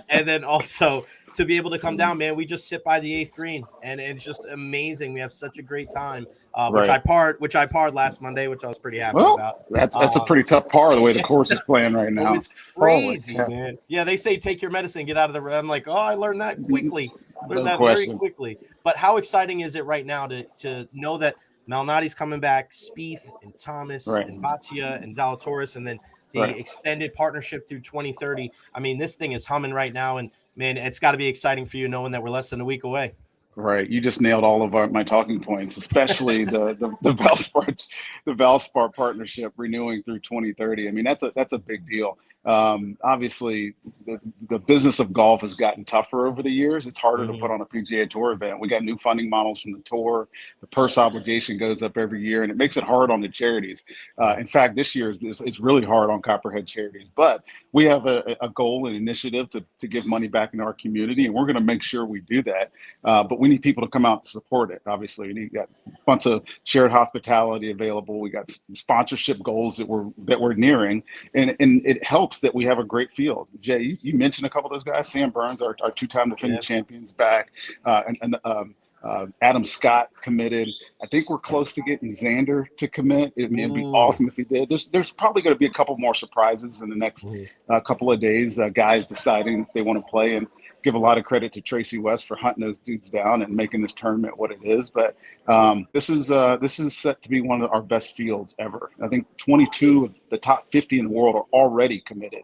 and then also to be able to come down, man. We just sit by the 8th green, and it's just amazing. We have such a great time, which I parred last Monday, which I was pretty happy about.
That's a pretty tough par the way the course is playing right now.
It's crazy, man. Yeah, they say take your medicine, get out of the. I'm like, I learned that quickly. Very quickly. But how exciting is it right now to know that Malnati's coming back, Spieth and Thomas and Bhatia and Zalatoris, and then the extended partnership through 2030. I mean, this thing is humming right now, and man, it's got to be exciting for you knowing that we're less than a week away.
Right, you just nailed all of my talking points, especially the Valspar partnership renewing through 2030. I mean, that's a big deal. Obviously, the business of golf has gotten tougher over the years. It's harder to put on a PGA Tour event. We got new funding models from the tour. The purse obligation goes up every year, and it makes it hard on the charities. In fact, this year it's really hard on Copperhead charities. But we have a goal and initiative to give money back into our community, and we're going to make sure we do that. But we need people to come out and support it. Obviously, we got a bunch of shared hospitality available. We got sponsorship goals that we're nearing, and it helps that we have a great field. Jay, you mentioned a couple of those guys. Sam Burns, our 2-time defending champions, back, and Adam Scott committed. I think we're close to getting Xander to commit. It'd be awesome if he did. There's probably going to be a couple more surprises in the next couple of days. Guys deciding if they want to play, and give a lot of credit to Tracy West for hunting those dudes down and making this tournament what it is. But this is set to be one of our best fields ever. I think 22 of the top 50 in the world are already committed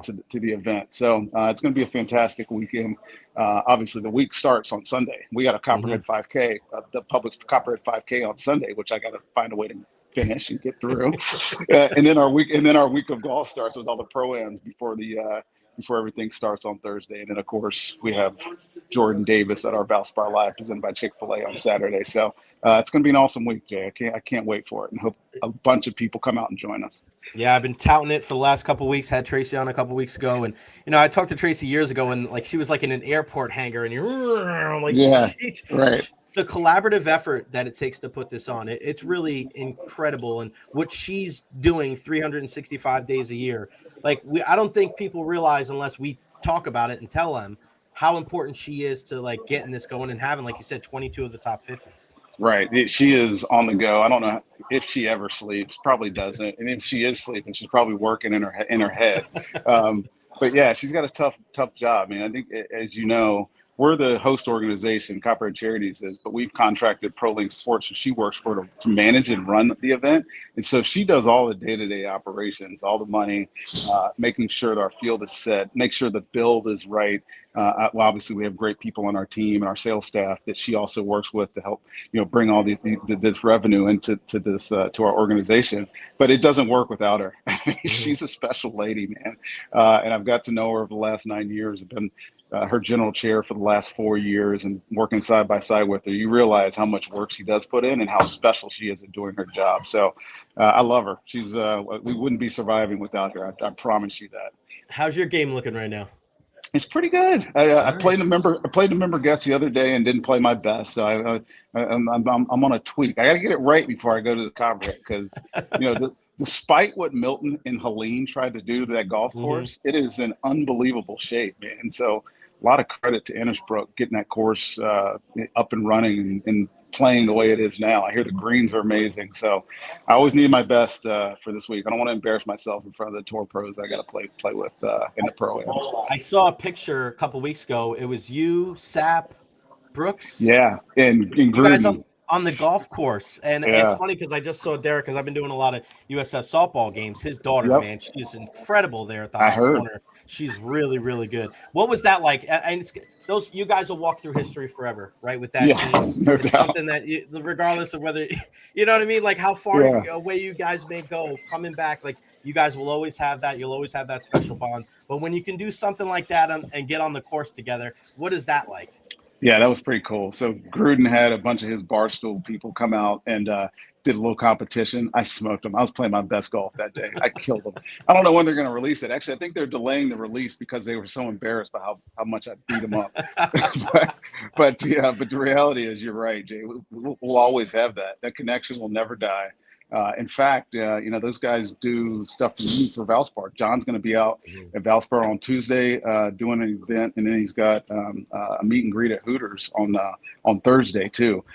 to the event. So it's going to be a fantastic weekend. Obviously, the week starts on Sunday. We got a Copperhead 5K, the Publix Copperhead 5K on Sunday, which I got to find a way to finish and get through. and then our week of golf starts with all the pro-ams before everything starts on Thursday. And then, of course, we have Jordan Davis at our Valspar Live presented by Chick-fil-A on Saturday. So it's going to be an awesome week, Jay. I can't wait for it, and hope a bunch of people come out and join us.
Yeah, I've been touting it for the last couple of weeks. Had Tracy on a couple of weeks ago, and I talked to Tracy years ago, and like she was like in an airport hangar, and you're like,
right.
The collaborative effort that it takes to put this on, it's really incredible. And what she's doing 365 days a year, I don't think people realize, unless we talk about it and tell them, how important she is to like getting this going and having, like you said, 22 of the top 50.
Right. She is on the go. I don't know if she ever sleeps, probably doesn't. And if she is sleeping, she's probably working in her head. But yeah, she's got a tough job. I mean, I think, as you know, we're the host organization, Copperhead Charities is, but we've contracted ProLink Sports, so she works for to manage and run the event. And so she does all the day-to-day operations, all the money, making sure that our field is set, make sure the build is right. Well, obviously, we have great people on our team and our sales staff that she also works with to help, bring all this revenue into this to our organization. But it doesn't work without her. She's a special lady, man. And I've got to know her over the last 9 years. I've been her general chair for the last 4 years and working side by side with her. You realize how much work she does put in and how special she is at doing her job. So I love her. She's we wouldn't be surviving without her. I promise you that.
How's your game looking right now?
It's pretty good. I played a member guest the other day and didn't play my best. So I'm on a tweak. I got to get it right before I go to the Copperhead because despite what Milton and Helene tried to do to that golf course, it is in unbelievable shape, man. So a lot of credit to Innisbrook getting that course up and running and playing the way it is now. I hear the greens are amazing. So I always need my best for this week. I don't want to embarrass myself in front of the tour pros I got to play with in the pro.
I saw a picture a couple weeks ago. It was you, Sapp, Brooks.
Yeah, and Gruden.
on the golf course. And it's funny because I just saw Derek, because I've been doing a lot of USF softball games. His daughter, man, she's incredible there at the hot corner. She's really, really good. What was that like? And you guys will walk through history forever, right? With that team,
no
it's
doubt.
something that regardless of whether you know what I mean, like how far away you guys may go, coming back, like you guys will always have that. You'll always have that special bond. But when you can do something like that and get on the course together, what is that like?
Yeah, that was pretty cool. So Gruden had a bunch of his Barstool people come out and did a little competition. I smoked them. I was playing my best golf that day. I killed them. I don't know when they're going to release it. Actually, I think they're delaying the release because they were so embarrassed by how much I beat them up. but the reality is, you're right, Jay. We'll always have that. That connection will never die. In fact, those guys do stuff for Valspar. John's going to be out at Valspar on Tuesday doing an event, and then he's got a meet and greet at Hooters on Thursday too.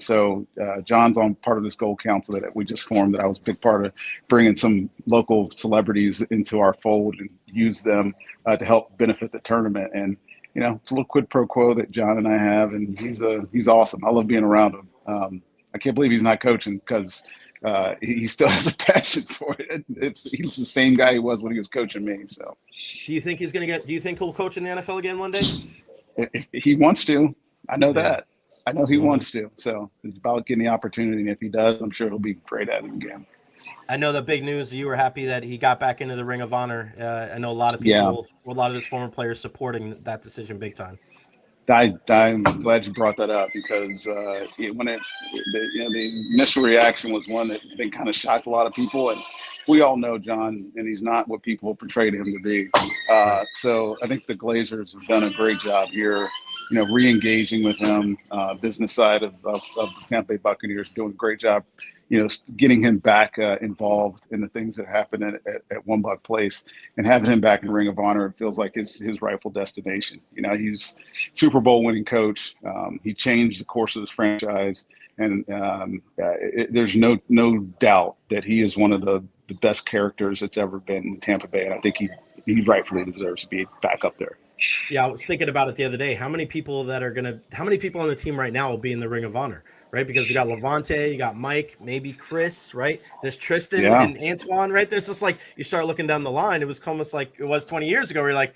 So John's on part of this gold council that we just formed, that I was a big part of bringing some local celebrities into our fold and use them to help benefit the tournament. And it's a little quid pro quo that John and I have, and he's awesome. I love being around him. I can't believe he's not coaching because he still has a passion for it. He's the same guy he was when he was coaching me. So,
do you think he'll coach in the NFL again one day?
If he wants to, I know that. I know he wants to. So it's about getting the opportunity. And if he does, I'm sure he'll be great at it again.
I know the big news. You were happy that he got back into the Ring of Honor. I know a lot of people, a lot of his former players supporting that decision big time.
I'm glad you brought that up because the initial reaction was one that I think kind of shocked a lot of people, and we all know John, and he's not what people portrayed him to be. So I think the Glazers have done a great job here, re-engaging with him. Business side of the Tampa Bay Buccaneers doing a great job, getting him back involved in the things that happen at One Buck Place, and having him back in Ring of Honor. It feels like his rightful destination. He's Super Bowl winning coach. He changed the course of this franchise, and there's no doubt that he is one of the best characters that's ever been in Tampa Bay, and I think he rightfully deserves to be back up there.
Yeah, I was thinking about it the other day. How many people on the team right now will be in the Ring of Honor? Right, because you got Lavonte, you got Mike, maybe Chris, right? There's Tristan and Antoine, right? There's just like you start looking down the line. It was almost like it was 20 years ago. Where you're like,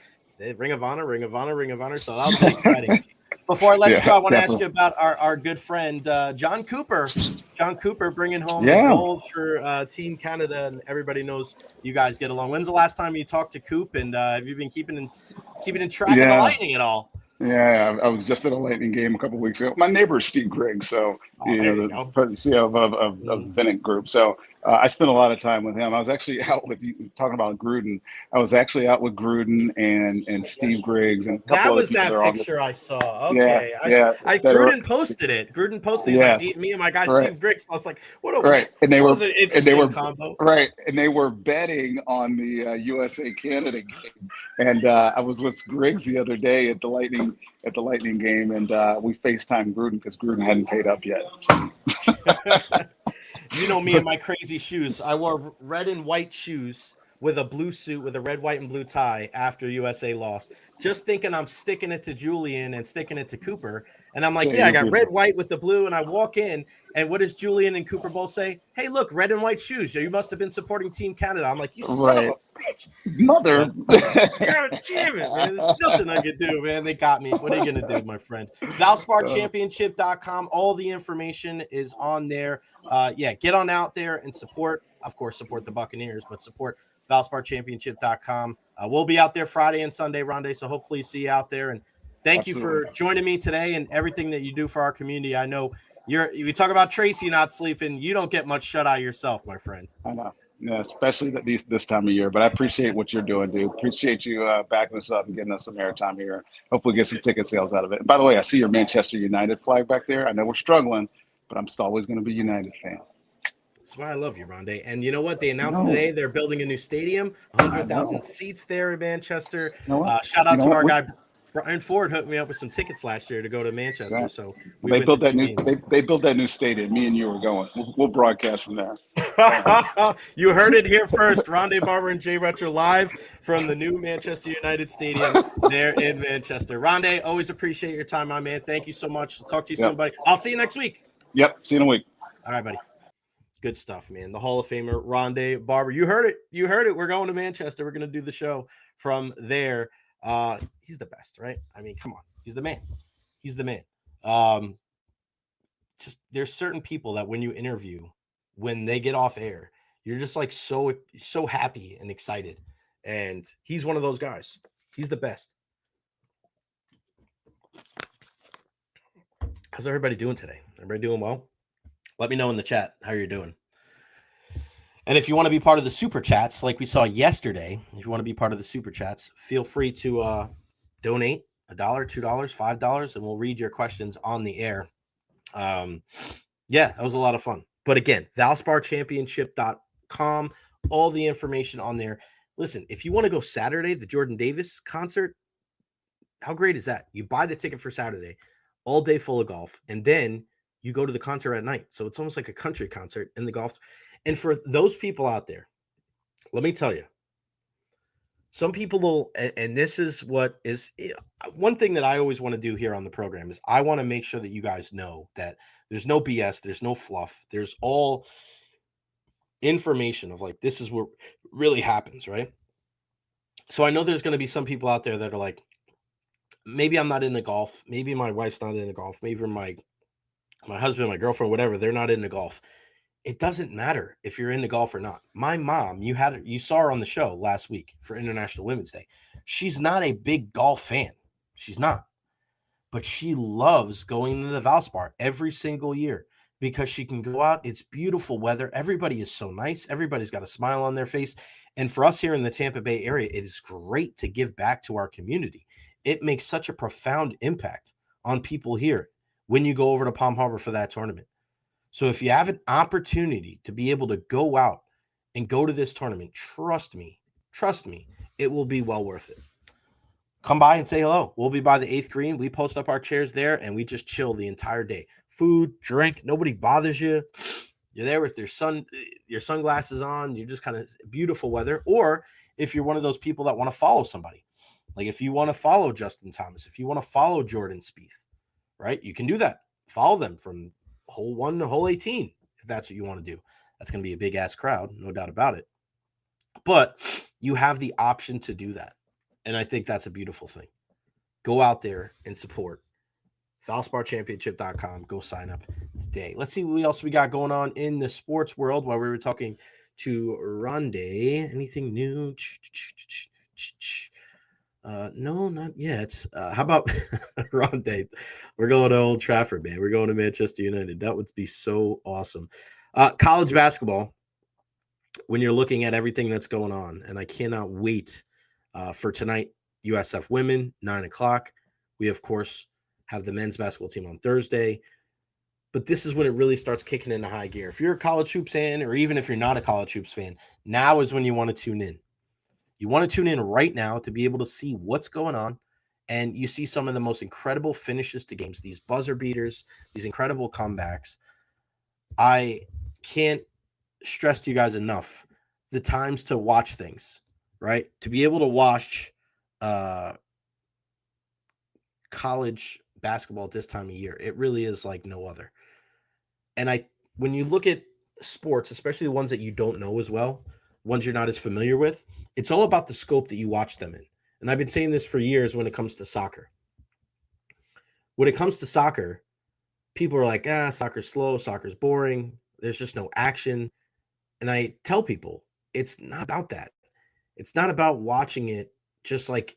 Ring of Honor, Ring of Honor, Ring of Honor. So that was pretty exciting. Before I let you go, I want to ask you about our good friend John Cooper. John Cooper bringing home the gold for Team Canada, and everybody knows you guys get along. When's the last time you talked to Coop, and have you been keeping in track of the Lightning at all?
Yeah, I was just at a Lightning game a couple of weeks ago. My neighbor is Steve Griggs, so the CEO of Vinnick Group. So I spent a lot of time with him. I was actually out with you talking about Gruden. I was actually out with Gruden and Steve Griggs and a couple
that
other
was
people
that picture I saw. Okay, Gruden posted it. Gruden posted like, me and my guy Steve Griggs. I was like, what a
and they were
combo.
Right, and they were betting on the USA Canada game, and I was with Griggs the other day at the Lightning game, and we FaceTimed Gruden because Gruden hadn't paid up yet.
You know me and my crazy shoes. I wore red and white shoes with a blue suit with a red, white, and blue tie after USA lost. Just thinking I'm sticking it to Julian and sticking it to Cooper. And I'm like, I got red, white with the blue. And I walk in, and what does Julian and Cooper both say? Hey, look, red and white shoes. You must have been supporting Team Canada. I'm like, you son of a bitch.
Mother.
God damn it, man. There's nothing I could do, man. They got me. What are you going to do, my friend? ValsparChampionship.com. All the information is on there. Get on out there and support. Of course, support the Buccaneers, but support ValsparChampionship.com. We'll be out there Friday and Sunday, Ronde, so hopefully see you out there. And thank you for joining me today and everything that you do for our community. I know we talk about Tracy not sleeping. You don't get much shut eye yourself, my friend.
I know. Yeah, especially this time of year. But I appreciate what you're doing, dude. Appreciate you backing us up and getting us some airtime here. Hopefully get some ticket sales out of it. And by the way, I see your Manchester United flag back there. I know we're struggling, but I'm still always going to be a United fan.
That's why I love you, Ronde. And you know what? They announced today they're building a new stadium, 100,000 seats there in Manchester. Shout out to our guy Brian Ford hooked me up with some tickets last year to go to Manchester. Right. So
they built that new stadium. Me and you were going. We'll broadcast from there.
You heard it here first. Ronde Barber and Jay Recher live from the new Manchester United Stadium there in Manchester. Ronde, always appreciate your time, my man. Thank you so much. Talk to you soon, buddy. I'll see you next week.
Yep. See you in a week.
All right, buddy. Good stuff, man. The Hall of Famer, Ronde Barber. You heard it. You heard it. We're going to Manchester. We're going to do the show from there. He's the best, right? I mean, come on. He's the man. He's the man. Just there's certain people that when you interview, when they get off air, you're just like so happy and excited. And he's one of those guys. He's the best. How's everybody doing today? Everybody doing well? Let me know in the chat how you're doing. And if you want to be part of the super chats, like we saw yesterday, if you want to be part of the super chats, feel free to donate $1, $2, $5, and we'll read your questions on the air. Yeah, that was a lot of fun. But again, ValsparChampionship.com, all the information on there. Listen, if you want to go Saturday, the Jordan Davis concert, how great is that? You buy the ticket for Saturday, all day full of golf, and then you go to the concert at night. So it's almost like a country concert in the golf. And for those people out there, let me tell you, some people will, and this is what is one thing that I always want to do here on the program is I want to make sure that you guys know that there's no BS, there's no fluff, there's all information of like, this is what really happens, right? So I know there's going to be some people out there that are like, maybe I'm not into golf. Maybe my wife's not into golf. Maybe my husband, my girlfriend, whatever, they're not into golf. It doesn't matter if you're into golf or not. My mom, you saw her on the show last week for International Women's Day. She's not a big golf fan. She's not. But she loves going to the Valspar every single year because she can go out. It's beautiful weather. Everybody is so nice. Everybody's got a smile on their face. And for us here in the Tampa Bay area, it is great to give back to our community. It makes such a profound impact on people here when you go over to Palm Harbor for that tournament. So if you have an opportunity to be able to go out and go to this tournament, trust me, it will be well worth it. Come by and say hello. We'll be by the 8th green. We post up our chairs there and we just chill the entire day. Food, drink, nobody bothers you. You're there with your sunglasses on. You're just kind of beautiful weather. Or if you're one of those people that want to follow somebody, like if you want to follow Justin Thomas, if you want to follow Jordan Spieth, right? You can do that. Follow them from hole 1 to hole 18, if that's what you want to do. That's going to be a big ass crowd, no doubt about it. But you have the option to do that. And I think that's a beautiful thing. Go out there and support. ValsparChampionship.com. Go sign up today. Let's see what else we got going on in the sports world while we were talking to Ronde. Anything new? No, not yet. How about Ronde? We're going to Old Trafford, man. We're going to Manchester United. That would be so awesome. College basketball, when you're looking at everything that's going on, and I cannot wait for tonight, USF women, 9 o'clock. We, of course, have the men's basketball team on Thursday. But this is when it really starts kicking into high gear. If you're a college hoops fan, or even if you're not a college hoops fan, now is when you want to tune in. You want to tune in right now to be able to see what's going on. And you see some of the most incredible finishes to games, these buzzer beaters, these incredible comebacks. I can't stress to you guys enough the times to watch things, right? To be able to watch college basketball at this time of year, it really is like no other. And when you look at sports, especially the ones that you don't know as well, ones you're not as familiar with, it's all about the scope that you watch them in. And I've been saying this for years when it comes to soccer. When it comes to soccer, people are like, soccer's slow, soccer's boring, there's just no action. And I tell people, it's not about that. It's not about watching it just like,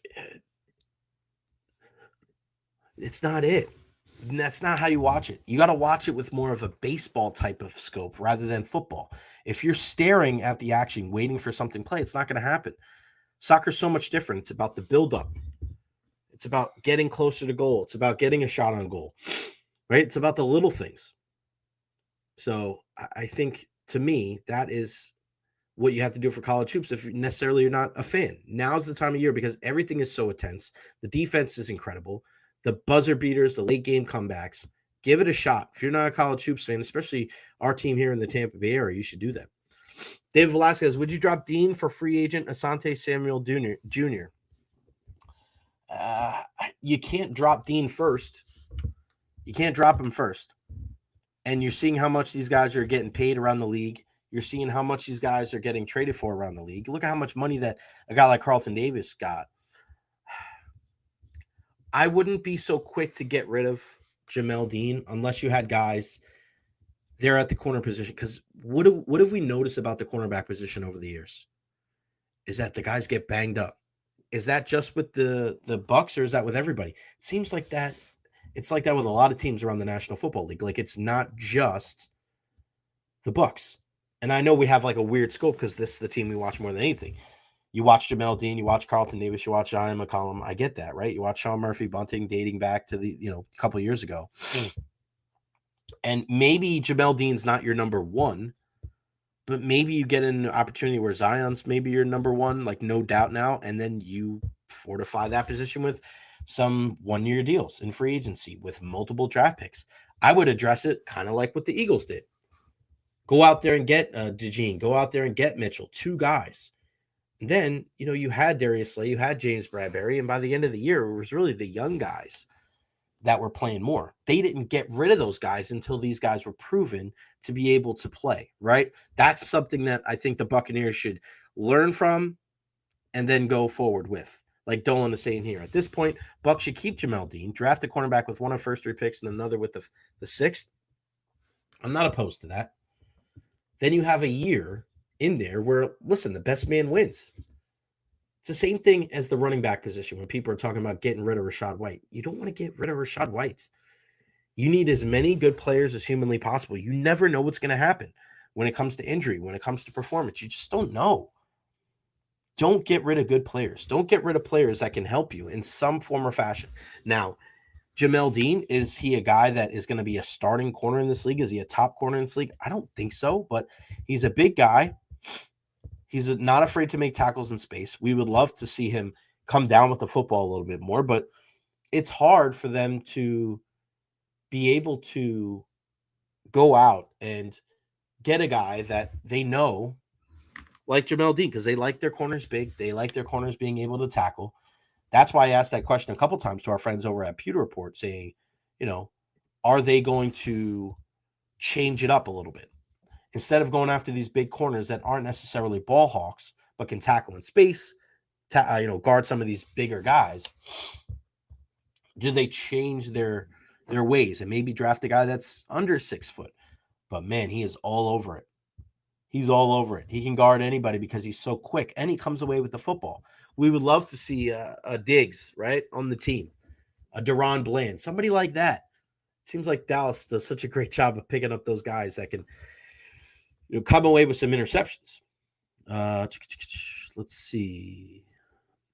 it's not it. And that's not how you watch it. You got to watch it with more of a baseball type of scope rather than football. If you're staring at the action, waiting for something to play, it's not going to happen. Soccer's so much different. It's about the buildup. It's about getting closer to goal. It's about getting a shot on goal, right? It's about the little things. So I think, to me, that is what you have to do for college hoops if necessarily you're not a fan. Now's the time of year because everything is so intense. The defense is incredible. The buzzer beaters, the late game comebacks, give it a shot. If you're not a college hoops fan, especially our team here in the Tampa Bay area, you should do that. David Velasquez, would you drop Dean for free agent Asante Samuel Jr.? You can't drop Dean first. You can't drop him first. And you're seeing how much these guys are getting paid around the league. You're seeing how much these guys are getting traded for around the league. Look at how much money that a guy like Carlton Davis got. I wouldn't be so quick to get rid of Jamel Dean unless you had guys there at the corner position. Because what have we noticed about the cornerback position over the years? Is that the guys get banged up. Is that just with the Bucs, or is that with everybody? It seems like that. It's like that with a lot of teams around the National Football League. Like, it's not just the Bucs. And I know we have like a weird scope because this is the team we watch more than anything. You watch Jamel Dean, you watch Carlton Davis, you watch Zion McCollum. I get that, right? You watch Sean Murphy Bunting dating back to the, a couple of years ago. And maybe Jamel Dean's not your number one, but maybe you get an opportunity where Zion's maybe your number one, like no doubt now, and then you fortify that position with some one-year deals in free agency with multiple draft picks. I would address it kind of like what the Eagles did. Go out there and get DeJean. Go out there and get Mitchell, 2 guys. And then, you had Darius Slay, you had James Bradbury, and by the end of the year, it was really the young guys that were playing more. They didn't get rid of those guys until these guys were proven to be able to play, right? That's something that I think the Buccaneers should learn from and then go forward with. Like Dolan is saying here, at this point, Bucs should keep Jamel Dean, draft a cornerback with one of the first 3 picks and another with the 6th. I'm not opposed to that. Then you have a year in there where, listen, the best man wins. It's the same thing as the running back position when people are talking about getting rid of Rachaad White. You don't want to get rid of Rachaad White. You need as many good players as humanly possible. You never know what's going to happen when it comes to injury, when it comes to performance. You just don't know. Don't get rid of good players. Don't get rid of players that can help you in some form or fashion. Now, Jamel Dean, is he a guy that is going to be a starting corner in this league? Is he a top corner in this league? I don't think so, but he's a big guy. He's not afraid to make tackles in space. We would love to see him come down with the football a little bit more, but it's hard for them to be able to go out and get a guy that they know, like Jamel Dean, because they like their corners big. They like their corners being able to tackle. That's why I asked that question a couple times to our friends over at Pewter Report, saying, are they going to change it up a little bit? Instead of going after these big corners that aren't necessarily ball hawks, but can tackle in space, guard some of these bigger guys, do they change their ways and maybe draft a guy that's under 6 foot? But man, he is all over it. He's all over it. He can guard anybody because he's so quick, and he comes away with the football. We would love to see a Diggs, right, on the team, a Deron Bland, somebody like that. It seems like Dallas does such a great job of picking up those guys that can come away with some interceptions. Let's see.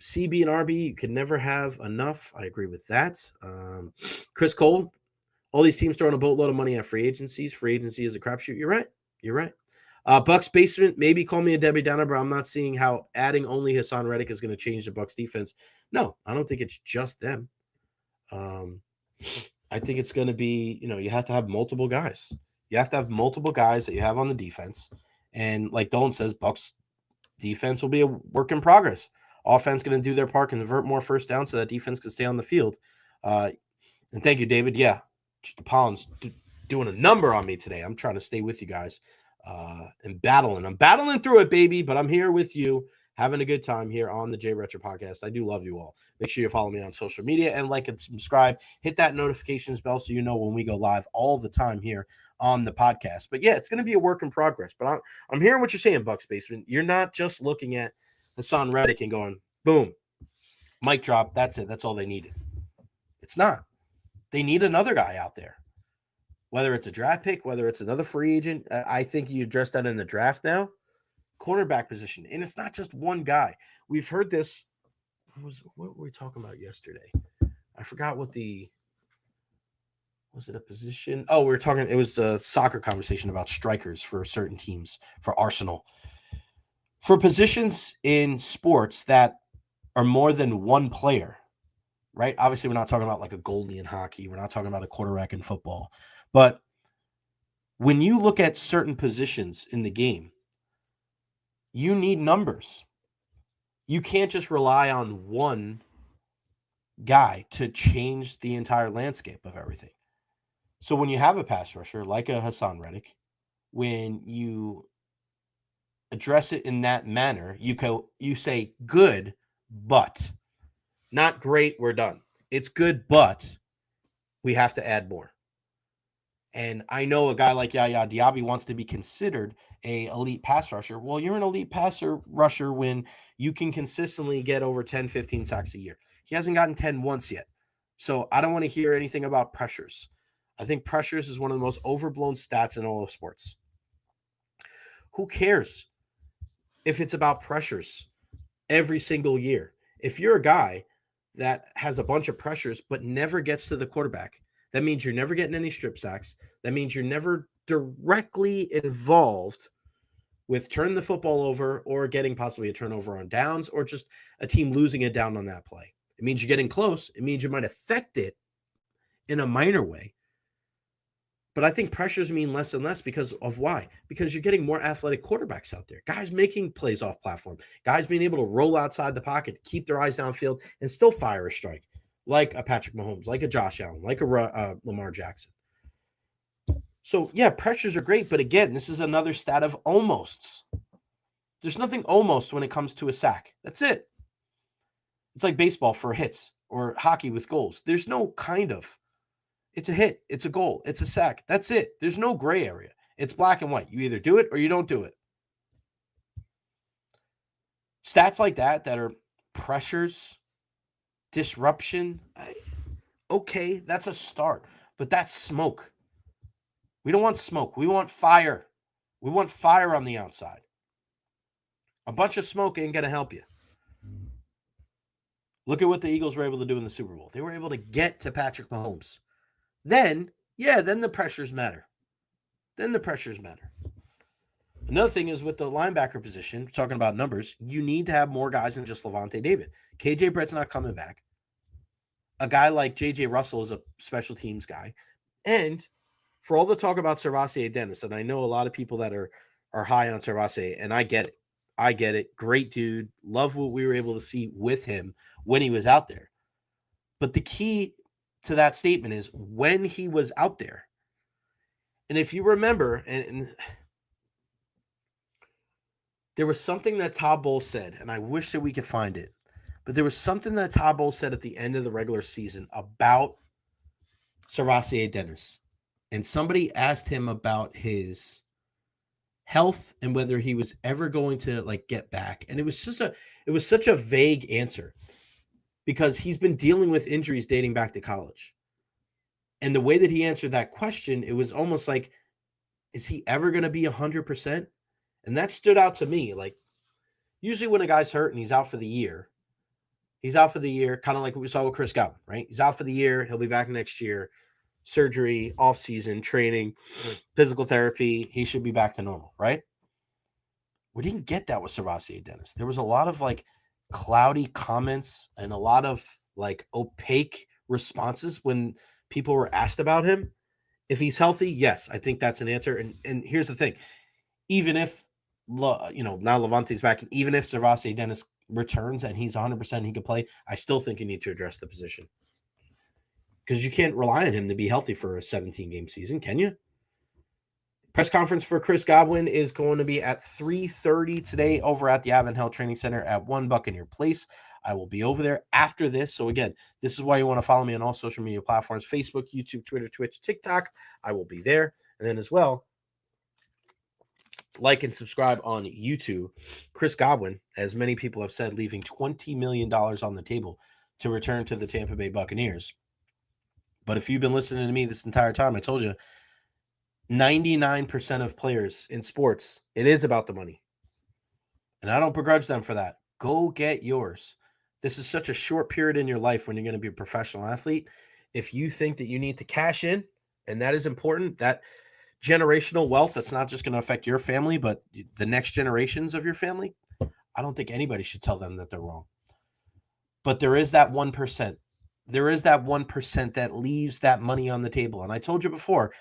CB and RB, you can never have enough. I agree with that. Chris Cole, all these teams throwing a boatload of money at free agencies. Free agency is a crapshoot. You're right. Bucs basement, maybe call me a Debbie Downer, but I'm not seeing how adding only Hassan Reddick is going to change the Bucs defense. No, I don't think it's just them. I think it's going to be, you have to have multiple guys. You have to have multiple guys that you have on the defense. And like Dolan says, Bucs defense will be a work in progress. Offense going to do their part, convert more first down so that defense can stay on the field. And thank you, David. Yeah, the Pollen's doing a number on me today. I'm trying to stay with you guys and battling. I'm battling through it, baby, but I'm here with you, having a good time here on the Jay Recher podcast. I do love you all. Make sure you follow me on social media and like and subscribe. Hit that notifications bell so you know when we go live all the time here on the podcast. But yeah, it's going to be a work in progress. But I'm hearing what you're saying, Bucs Basement. You're not just looking at Hassan Reddick and going, boom, mic drop. That's it. That's all they needed. It's not. They need another guy out there. Whether it's a draft pick, whether it's another free agent, I think you address that in the draft now. Cornerback position. And it's not just one guy. We've heard this. What were we talking about yesterday? I forgot what was it a position? Oh, it was a soccer conversation about strikers for certain teams, for Arsenal. For positions in sports that are more than one player, right? Obviously, we're not talking about like a goalie in hockey. We're not talking about a quarterback in football. But when you look at certain positions in the game, you need numbers. You can't just rely on one guy to change the entire landscape of everything. So when you have a pass rusher like a Hassan Reddick, when you address it in that manner, you say good, but not great, we're done. It's good, but we have to add more. And I know a guy like Yaya Diaby wants to be considered a elite pass rusher. Well, you're an elite passer rusher when you can consistently get over 10, 15 sacks a year. He hasn't gotten 10 once yet. So I don't want to hear anything about pressures. I think pressures is one of the most overblown stats in all of sports. Who cares if it's about pressures every single year? If you're a guy that has a bunch of pressures but never gets to the quarterback, that means you're never getting any strip sacks. That means you're never directly involved with turning the football over or getting possibly a turnover on downs or just a team losing it down on that play. It means you're getting close. It means you might affect it in a minor way. But I think pressures mean less and less because of why? Because you're getting more athletic quarterbacks out there. Guys making plays off platform. Guys being able to roll outside the pocket, keep their eyes downfield, and still fire a strike. Like a Patrick Mahomes, like a Josh Allen, like a Lamar Jackson. So, yeah, pressures are great. But again, this is another stat of almosts. There's nothing almost when it comes to a sack. That's it. It's like baseball for hits or hockey with goals. There's no kind of. It's a hit. It's a goal. It's a sack. That's it. There's no gray area. It's black and white. You either do it or you don't do it. Stats like that are pressures, disruption, okay, that's a start. But that's smoke. We don't want smoke. We want fire. We want fire on the outside. A bunch of smoke ain't going to help you. Look at what the Eagles were able to do in the Super Bowl. They were able to get to Patrick Mahomes. Then the pressures matter. Another thing is with the linebacker position, talking about numbers, you need to have more guys than just Lavonte David. KJ Brett's not coming back. A guy like JJ Russell is a special teams guy. And for all the talk about Servassier Dennis, and I know a lot of people that are high on Servassier, and I get it. Great dude. Love what we were able to see with him when he was out there. But the key to that statement is when he was out there. And if you remember, and there was something that Todd Bowles said, and I wish that we could find it, but there was something that Todd Bowles said at the end of the regular season about Servassier Dennis. And somebody asked him about his health and whether he was ever going to get back. And it was such a vague answer because he's been dealing with injuries dating back to college. And the way that he answered that question, it was almost like, is he ever going to be 100%? And that stood out to me. Like, usually when a guy's hurt and he's out for the year, kind of like what we saw with Chris Godwin, right? He's out for the year. He'll be back next year. Surgery, off-season, training, physical therapy. He should be back to normal, right? We didn't get that with Servassier Dennis. There was a lot of cloudy comments and a lot of opaque responses when people were asked about him. If he's healthy, yes, I think that's an answer. And here's the thing. Even if, now Lavonte's back, and even if Servassier Dennis returns and he's 100% he can play, I still think you need to address the position. Because you can't rely on him to be healthy for a 17-game season, can you? Press conference for Chris Godwin is going to be at 3:30 today over at the Avon Training Center at 1 Buccaneer Place. I will be over there after this. So again, this is why you want to follow me on all social media platforms, Facebook, YouTube, Twitter, Twitch, TikTok. I will be there. And then as well, like and subscribe on YouTube. Chris Godwin, as many people have said, leaving $20 million on the table to return to the Tampa Bay Buccaneers. But if you've been listening to me this entire time, I told you 99% of players in sports, it is about the money. And I don't begrudge them for that. Go get yours. This is such a short period in your life when you're going to be a professional athlete. If you think that you need to cash in, and that is important, that generational wealth that's not just going to affect your family, but the next generations of your family, I don't think anybody should tell them that they're wrong. But there is that 1%. There is that 1% that leaves that money on the table. And I told you before,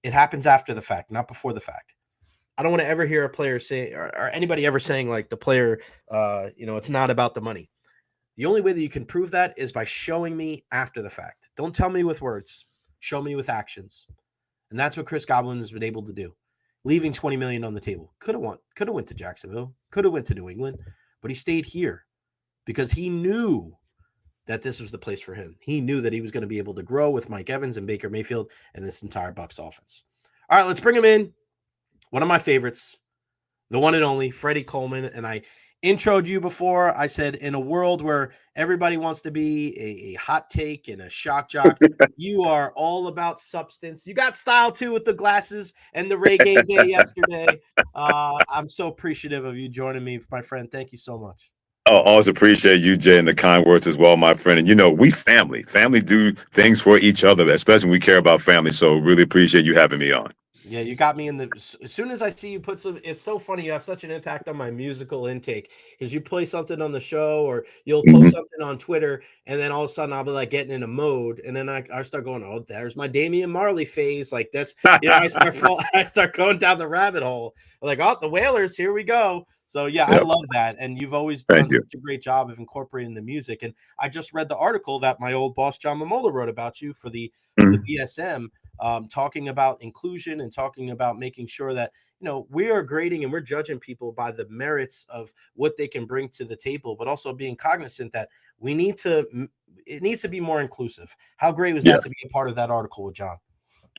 it happens after the fact, not before the fact. I don't want to ever hear a player say, or anybody ever saying the player, it's not about the money. The only way that you can prove that is by showing me after the fact. Don't tell me with words. Show me with actions. And that's what Chris Godwin has been able to do. Leaving $20 million on the table. Could have went to Jacksonville, could have went to New England, but he stayed here because he knew that this was the place for him. He knew that he was going to be able to grow with Mike Evans and Baker Mayfield and this entire Bucs offense. All right, let's bring him in. One of my favorites, the one and only Freddy Coleman. And I introed you before. I said, in a world where everybody wants to be a hot take and a shock jock, you are all about substance. You got style too with the glasses and the reggae day yesterday. I'm so appreciative of you joining me, my friend. Thank you so much.
Oh, always appreciate you, Jay, and the kind words as well, my friend. And we family do things for each other, especially when we care about family. So really appreciate you having me on.
Yeah, you got me in as soon as I see you put some, it's so funny. You have such an impact on my musical intake because you play something on the show or you'll post something on Twitter and then all of a sudden I'll be like getting in a mode and then I start going, oh, there's my Damian Marley phase. Like that's, I start going down the rabbit hole. I'm like, oh, the Whalers, here we go. So yeah, I love that. And you've always done such a great job of incorporating the music. And I just read the article that my old boss, John Mamola, wrote about you for the BSM. Talking about inclusion and talking about making sure that, we are grading and we're judging people by the merits of what they can bring to the table, but also being cognizant that it needs to be more inclusive. How great was that to be a part of that article with John?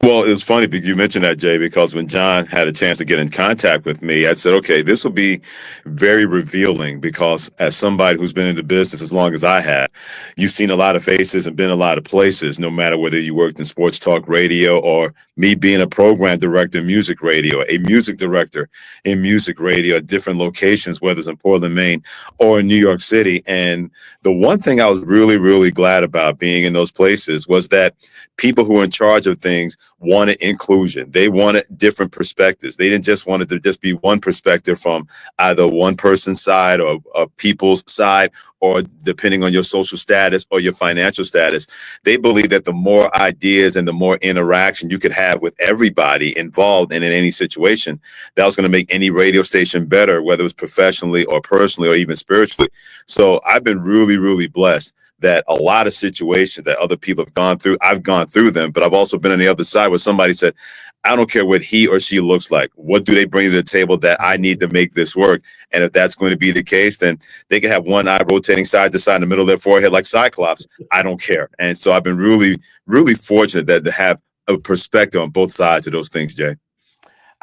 Well, it was funny because you mentioned that, Jay, because when John had a chance to get in contact with me, I said, okay, this will be very revealing because as somebody who's been in the business as long as I have, you've seen a lot of faces and been a lot of places, no matter whether you worked in sports talk radio or me being a program director in music radio, a music director in music radio at different locations, whether it's in Portland, Maine or in New York City. And the one thing I was really, really glad about being in those places was that people who are in charge of things wanted inclusion. They wanted different perspectives. They didn't just want it to just be one perspective from either one person's side or a people's side, or depending on your social status or your financial status. They believe that the more ideas and the more interaction you could have with everybody involved in any situation, that was going to make any radio station better, whether it was professionally or personally or even spiritually. So I've been really, really blessed that a lot of situations that other people have gone through, I've gone through them, but I've also been on the other side where somebody said, I don't care what he or she looks like. What do they bring to the table that I need to make this work? And if that's going to be the case, then they can have one eye rotating side to side in the middle of their forehead like Cyclops. I don't care. And so I've been really, really fortunate that to have a perspective on both sides of those things, Jay.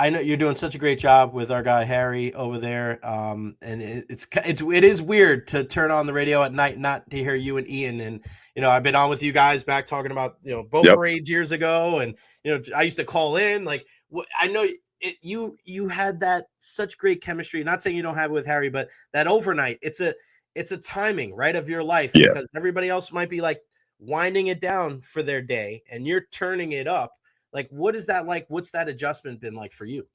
I know you're doing such a great job with our guy Harry over there, and it is weird to turn on the radio at night not to hear you and Ian. And I've been on with you guys back talking about boat parades years ago, and I used to call in. Like I know you had that such great chemistry. Not saying you don't have it with Harry, but that overnight, it's a timing right of your life because everybody else might be like winding it down for their day, and you're turning it up. Like, what is that like? What's that adjustment been like for you?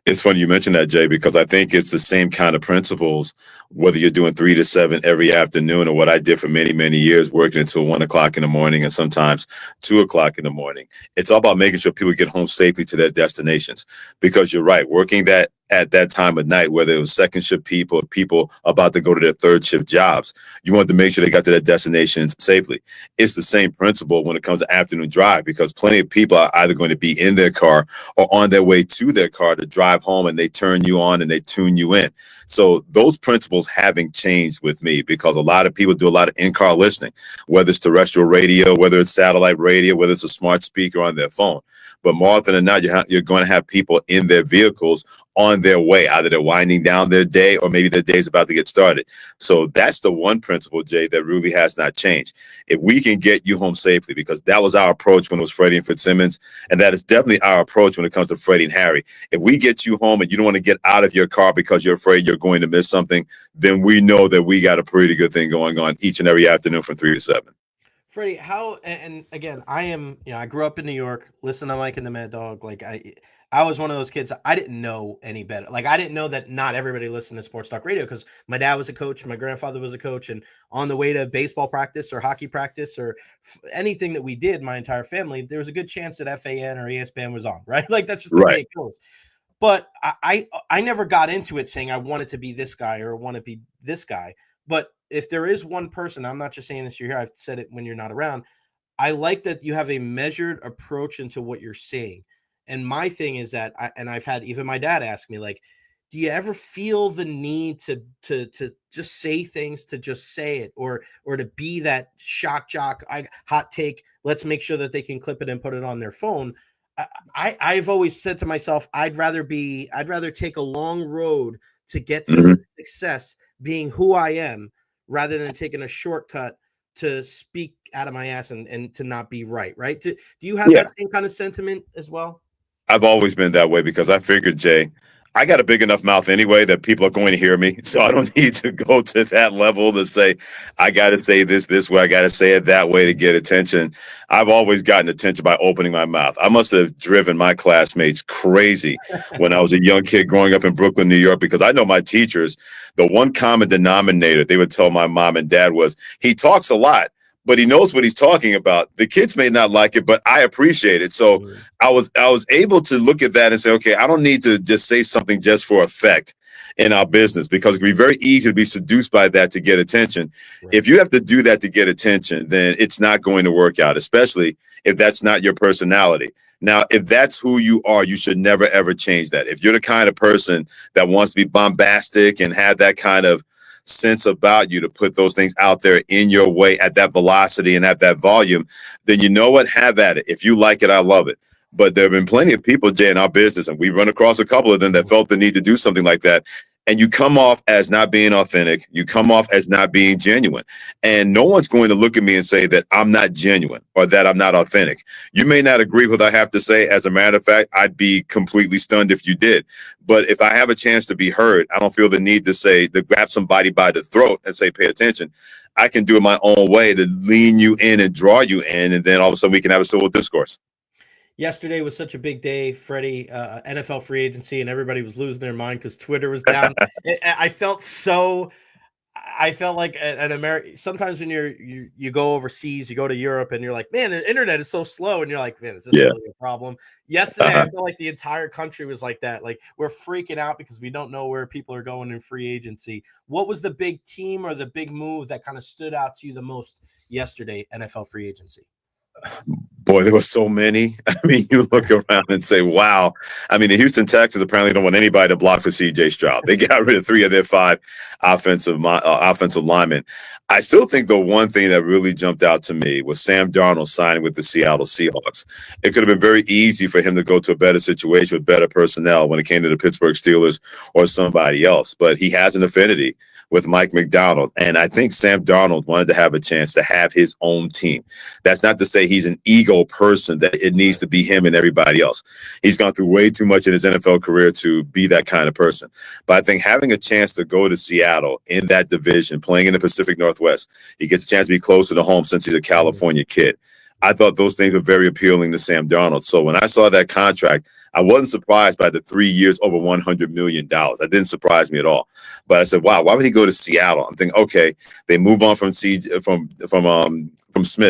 It's funny you mentioned that, Jay, because I think it's the same kind of principles, whether you're doing 3 to 7 every afternoon or what I did for many, many years, working until 1 o'clock in the morning and sometimes 2 o'clock in the morning. It's all about making sure people get home safely to their destinations, because you're right, working that at that time of night, whether it was second shift people or people about to go to their third shift jobs, you want to make sure they got to their destinations safely. It's the same principle when it comes to afternoon drive, because plenty of people are either going to be in their car or on their way to their car to drive home, and they turn you on and they tune you in. So those principles haven't changed with me, because a lot of people do a lot of in-car listening, whether it's terrestrial radio, whether it's satellite radio, whether it's a smart speaker on their phone. But more often than not, you're going to have people in their vehicles on their way. Either they're winding down their day or maybe their day's about to get started. So that's the one principle, Jay, that really has not changed. If we can get you home safely, because that was our approach when it was Freddie and Fitzsimmons, and that is definitely our approach when it comes to Freddie and Harry. If we get you home and you don't want to get out of your car because you're afraid you're going to miss something, then we know that we got a pretty good thing going on each and every afternoon from 3 to 7.
Freddie, how, and again, I grew up in New York, listen to Mike and the Mad Dog. Like I was one of those kids. I didn't know any better. Like I didn't know that not everybody listened to sports talk radio, because my dad was a coach, my grandfather was a coach, and on the way to baseball practice or hockey practice or anything that we did, my entire family, there was a good chance that FAN or ESPN was on, right? Like that's just the way it goes. But I never got into it saying I wanted to be this guy or want to be this guy. But if there is one person, I'm not just saying this, you're here, I've said it when you're not around, I like that you have a measured approach into what you're saying. And my thing is that I've had even my dad ask me, like, do you ever feel the need to just say things, to just say it, or to be that shock jock, hot take, let's make sure that they can clip it and put it on their phone? I've always said to myself, I'd rather take a long road to get to success being who I am, rather than taking a shortcut to speak out of my ass and to not be right. Do you have that same kind of sentiment as well?
I've always been that way because I figured, Jay, I got a big enough mouth anyway that people are going to hear me. So I don't need to go to that level to say, I got to say this way. I got to say it that way to get attention. I've always gotten attention by opening my mouth. I must have driven my classmates crazy when I was a young kid growing up in Brooklyn, New York, because I know my teachers, the one common denominator they would tell my mom and dad was, he talks a lot, but he knows what he's talking about. The kids may not like it, but I appreciate it. So I was able to look at that and say, okay, I don't need to just say something just for effect in our business, because it can be very easy to be seduced by that to get attention. Right. If you have to do that to get attention, then it's not going to work out, especially if that's not your personality. Now, if that's who you are, you should never, ever change that. If you're the kind of person that wants to be bombastic and have that kind of sense about you to put those things out there in your way at that velocity and at that volume, then you know what? Have at it. If you like it, I love it. But there have been plenty of people, Jay, in our business, and we've run across a couple of them that felt the need to do something like that. And you come off as not being authentic. You come off as not being genuine. And no one's going to look at me and say that I'm not genuine or that I'm not authentic. You may not agree with what I have to say. As a matter of fact, I'd be completely stunned if you did. But if I have a chance to be heard, I don't feel the need to grab somebody by the throat and say, pay attention. I can do it my own way to lean you in and draw you in. And then all of a sudden we can have a civil discourse.
Yesterday was such a big day, Freddie, NFL free agency, and everybody was losing their mind because Twitter was down. I felt like an American. Sometimes when you go overseas, you go to Europe, and you're like, man, the internet is so slow, and you're like, man, is this really a problem? Yesterday, I felt like the entire country was like that. Like, we're freaking out because we don't know where people are going in free agency. What was the big team or the big move that kind of stood out to you the most yesterday, NFL free agency?
Boy, there were so many. I mean, you look around and say, wow. I mean, the Houston Texans apparently don't want anybody to block for C.J. Stroud. They got rid of 3 of their 5 offensive linemen. I still think the one thing that really jumped out to me was Sam Darnold signing with the Seattle Seahawks. It could have been very easy for him to go to a better situation with better personnel when it came to the Pittsburgh Steelers or somebody else. But he has an affinity with Mike McDonald. And I think Sam Darnold wanted to have a chance to have his own team. That's not to say he's an ego person, that it needs to be him and everybody else. He's gone through way too much in his NFL career to be that kind of person. But I think having a chance to go to Seattle in that division, playing in the Pacific Northwest, he gets a chance to be closer to home since he's a California kid. I thought those things were very appealing to Sam Darnold. So when I saw that contract, I wasn't surprised by the 3 years over $100 million. That didn't surprise me at all. But I said, wow, why would he go to Seattle? I'm thinking, okay, they move on from Smith.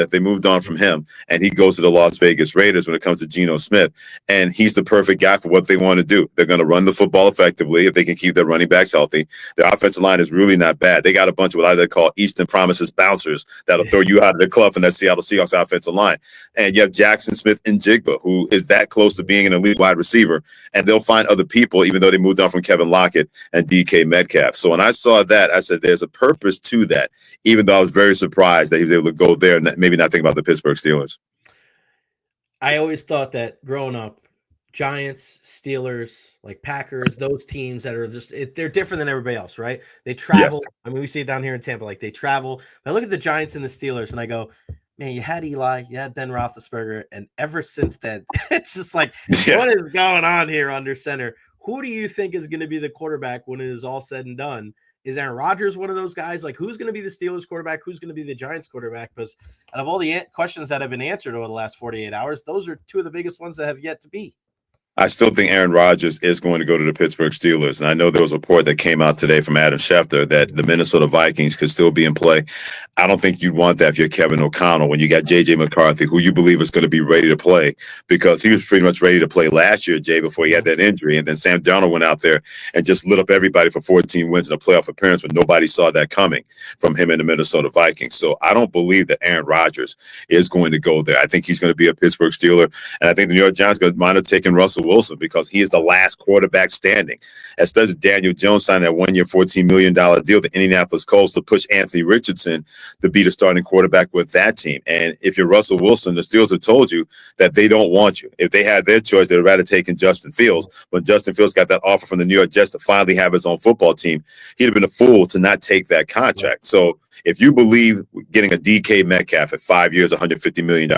They moved on from him, and he goes to the Las Vegas Raiders when it comes to Geno Smith. And he's the perfect guy for what they want to do. They're going to run the football effectively if they can keep their running backs healthy. Their offensive line is really not bad. They got a bunch of what I like to call Eastern Promises bouncers that'll throw you out of the club in that Seattle Seahawks offensive line. And you have Jackson Smith-Njigba, who is that close to being an elite wide receiver, and they'll find other people, even though they moved on from Kevin Lockett and DK Metcalf. So when I saw that, I said, there's a purpose to that, even though I was very surprised that he was able to go there and maybe not think about the Pittsburgh Steelers.
I always thought that growing up, Giants, Steelers, like Packers, those teams that are just, they're different than everybody else, right? They travel. Yes. I mean, we see it down here in Tampa, like they travel. I look at the Giants and the Steelers and I go, man, you had Eli, you had Ben Roethlisberger, and ever since then, it's just like, what is going on here under center? Who do you think is going to be the quarterback when it is all said and done? Is Aaron Rodgers one of those guys? Like, who's going to be the Steelers quarterback? Who's going to be the Giants quarterback? Because out of all the questions that have been answered over the last 48 hours, those are 2 of the biggest ones that have yet to be.
I still think Aaron Rodgers is going to go to the Pittsburgh Steelers. And I know there was a report that came out today from Adam Schefter that the Minnesota Vikings could still be in play. I don't think you'd want that if you're Kevin O'Connell when you got J.J. McCarthy, who you believe is going to be ready to play, because he was pretty much ready to play last year, Jay, before he had that injury. And then Sam Darnold went out there and just lit up everybody for 14 wins in a playoff appearance when nobody saw that coming from him and the Minnesota Vikings. So I don't believe that Aaron Rodgers is going to go there. I think he's going to be a Pittsburgh Steeler. And I think the New York Giants are going to mind up taking Russell Wilson because he is the last quarterback standing, especially Daniel Jones signed that 1 year, $14 million deal to Indianapolis Colts to push Anthony Richardson to be the starting quarterback with that team. And if you're Russell Wilson, the Steelers have told you that they don't want you. If they had their choice, they'd rather take in Justin Fields. But Justin Fields got that offer from the New York Jets to finally have his own football team. He'd have been a fool to not take that contract. So if you believe getting a DK Metcalf at 5 years, $150 million,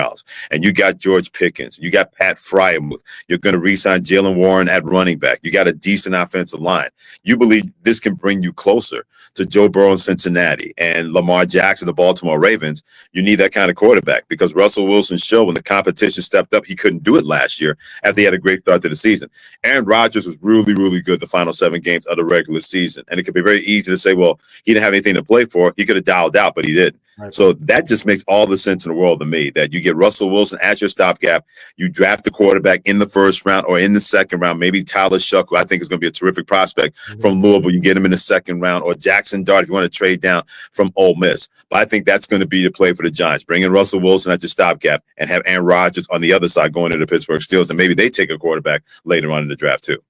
and you got George Pickens, you got Pat Fryermuth, you're going to re-sign Jalen Warren at running back, you got a decent offensive line, you believe this can bring you closer to Joe Burrow in Cincinnati and Lamar Jackson, the Baltimore Ravens, you need that kind of quarterback, because Russell Wilson showed when the competition stepped up, he couldn't do it last year after he had a great start to the season. Aaron Rodgers was really, really good the final 7 games of the regular season. And it could be very easy to say, well, he didn't have anything to play for. He could have dialed out, but he didn't. Right. So that just makes all the sense in the world to me, that you get Russell Wilson as your stopgap, you draft the quarterback in the first round or in the second round, maybe Tyler Shuck, who I think is going to be a terrific prospect from Louisville. You get him in the second round, or Jackson Dart if you want to trade down from Ole Miss. But I think that's going to be the play for the Giants. Bring in Russell Wilson as your stopgap and have Aaron Rodgers on the other side going to the Pittsburgh Steelers, and maybe they take a quarterback later on in the draft too.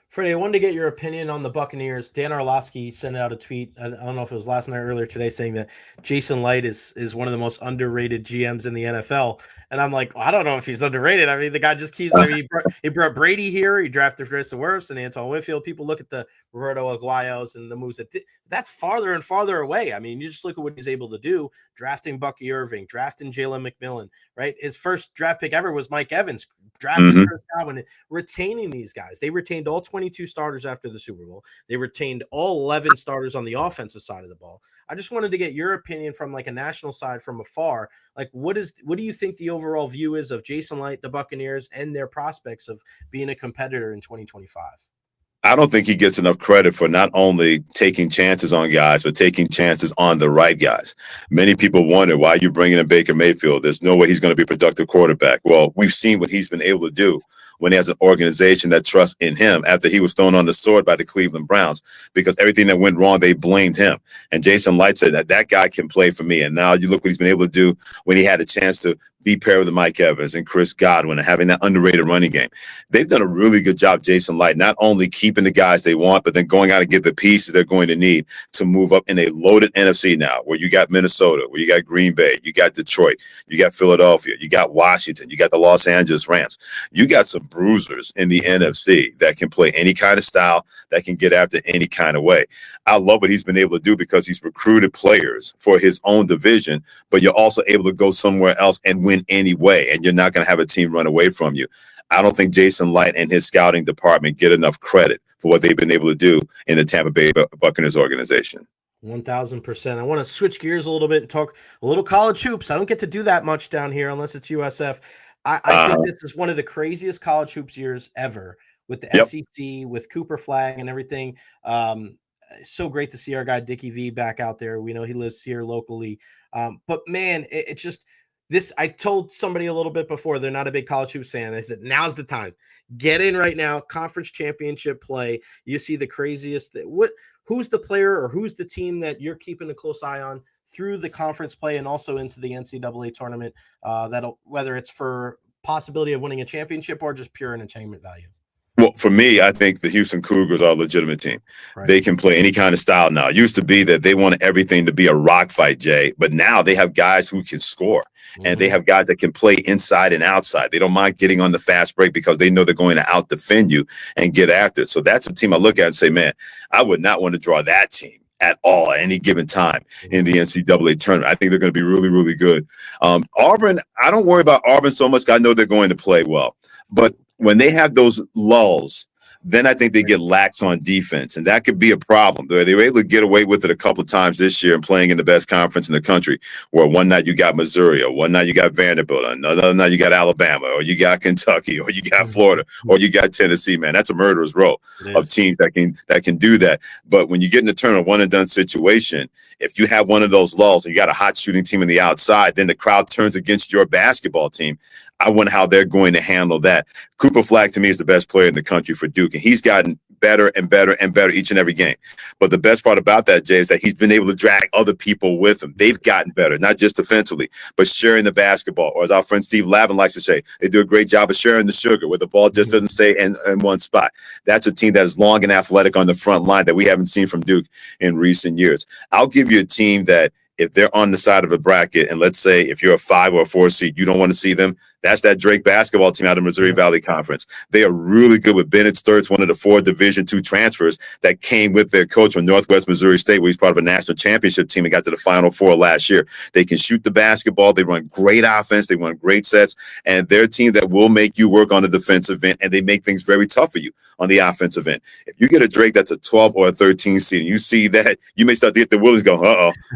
Freddie, I wanted to get your opinion on the Buccaneers. Dan Orlovsky sent out a tweet, I don't know if it was last night or earlier today, saying that Jason Light is one of the most underrated GMs in the NFL. And I'm like, well, I don't know if he's underrated. I mean, the guy just keeps, he brought Brady here. He drafted Chris Wirfs and Antoine Winfield. People look at the Roberto Aguayos and the moves that's farther and farther away. I mean, you just look at what he's able to do, drafting Bucky Irving, drafting Jalen McMillan, right? His first draft pick ever was Mike Evans, drafting Chris Godwin, retaining these guys. They retained all 22 starters after the Super Bowl. They retained all 11 starters on the offensive side of the ball. I just wanted to get your opinion from like a national side from afar. Like, what do you think the overall view is of Jason Light, the Buccaneers, and their prospects of being a competitor in 2025?
I don't think he gets enough credit for not only taking chances on guys, but taking chances on the right guys. Many people wonder why you're bringing in Baker Mayfield. There's no way he's going to be a productive quarterback. Well, we've seen what he's been able to do when he has an organization that trusts in him after he was thrown on the sword by the Cleveland Browns, because everything that went wrong, they blamed him. And Jason Light said that guy can play for me. And now you look what he's been able to do when he had a chance to be paired with Mike Evans and Chris Godwin and having that underrated running game. They've done a really good job, Jason Light, not only keeping the guys they want, but then going out and get the pieces they're going to need to move up in a loaded NFC now, where you got Minnesota, where you got Green Bay, you got Detroit, you got Philadelphia, you got Washington, you got the Los Angeles Rams. You got some bruisers in the NFC that can play any kind of style, that can get after any kind of way. I love what he's been able to do, because he's recruited players for his own division, but you're also able to go somewhere else and win anyway, and you're not going to have a team run away from you. I don't think Jason Light and his scouting department get enough credit for what they've been able to do in the Tampa Bay Buccaneers organization.
1,000%. I want to switch gears a little bit and talk a little college hoops. I don't get to do that much down here unless it's USF. I think this is one of the craziest college hoops years ever, with the SEC, with Cooper Flag and everything. So great to see our guy Dickie V back out there. We know he lives here locally. But man, it's just this. I told somebody a little bit before, they're not a big college hoops fan. I said, now's the time. Get in right now. Conference championship play. You see the craziest. Who's the player or who's the team that you're keeping a close eye on through the conference play and also into the NCAA tournament, that'll, whether it's for possibility of winning a championship or just pure entertainment value?
Well, for me, I think the Houston Cougars are a legitimate team. Right. They can play any kind of style now. It used to be that they wanted everything to be a rock fight, Jay, but now they have guys who can score, and they have guys that can play inside and outside. They don't mind getting on the fast break because they know they're going to out-defend you and get after it. So that's a team I look at and say, man, I would not want to draw that team at all at any given time in the NCAA tournament. I think they're going to be really, really good. Auburn, I don't worry about Auburn so much. I know they're going to play well. But when they have those lulls then I think they get lax on defense, and that could be a problem. They were able to get away with it a couple of times this year and playing in the best conference in the country, where one night you got Missouri, or one night you got Vanderbilt, another night you got Alabama, or you got Kentucky, or you got Florida, or you got Tennessee. Man, that's a murderer's row of teams that can do that. But when you get in a turn, one and done situation, if you have one of those lulls and you got a hot shooting team on the outside, then the crowd turns against your basketball team. I wonder how they're going to handle that. Cooper Flag, to me, is the best player in the country for Duke, and he's gotten better and better and better each and every game. But the best part about that, Jay, is that he's been able to drag other people with him. They've gotten better, not just defensively, but sharing the basketball. Or as our friend Steve Lavin likes to say, they do a great job of sharing the sugar, where the ball just doesn't stay in one spot. That's a team that is long and athletic on the front line that we haven't seen from Duke in recent years. I'll give you a team that, if they're on the side of a bracket, and let's say if you're a 5 or a 4 seed, you don't want to see them, that's that Drake basketball team out of Missouri Valley Conference. They are really good with Bennett Sturts, one of the 4 Division II transfers that came with their coach from Northwest Missouri State, where he's part of a national championship team and got to the Final Four last year. They can shoot the basketball. They run great offense. They run great sets. And they're a team that will make you work on the defensive end, and they make things very tough for you on the offensive end. If you get a Drake that's a 12 or a 13 seed, and you see that, you may start to get the willies go,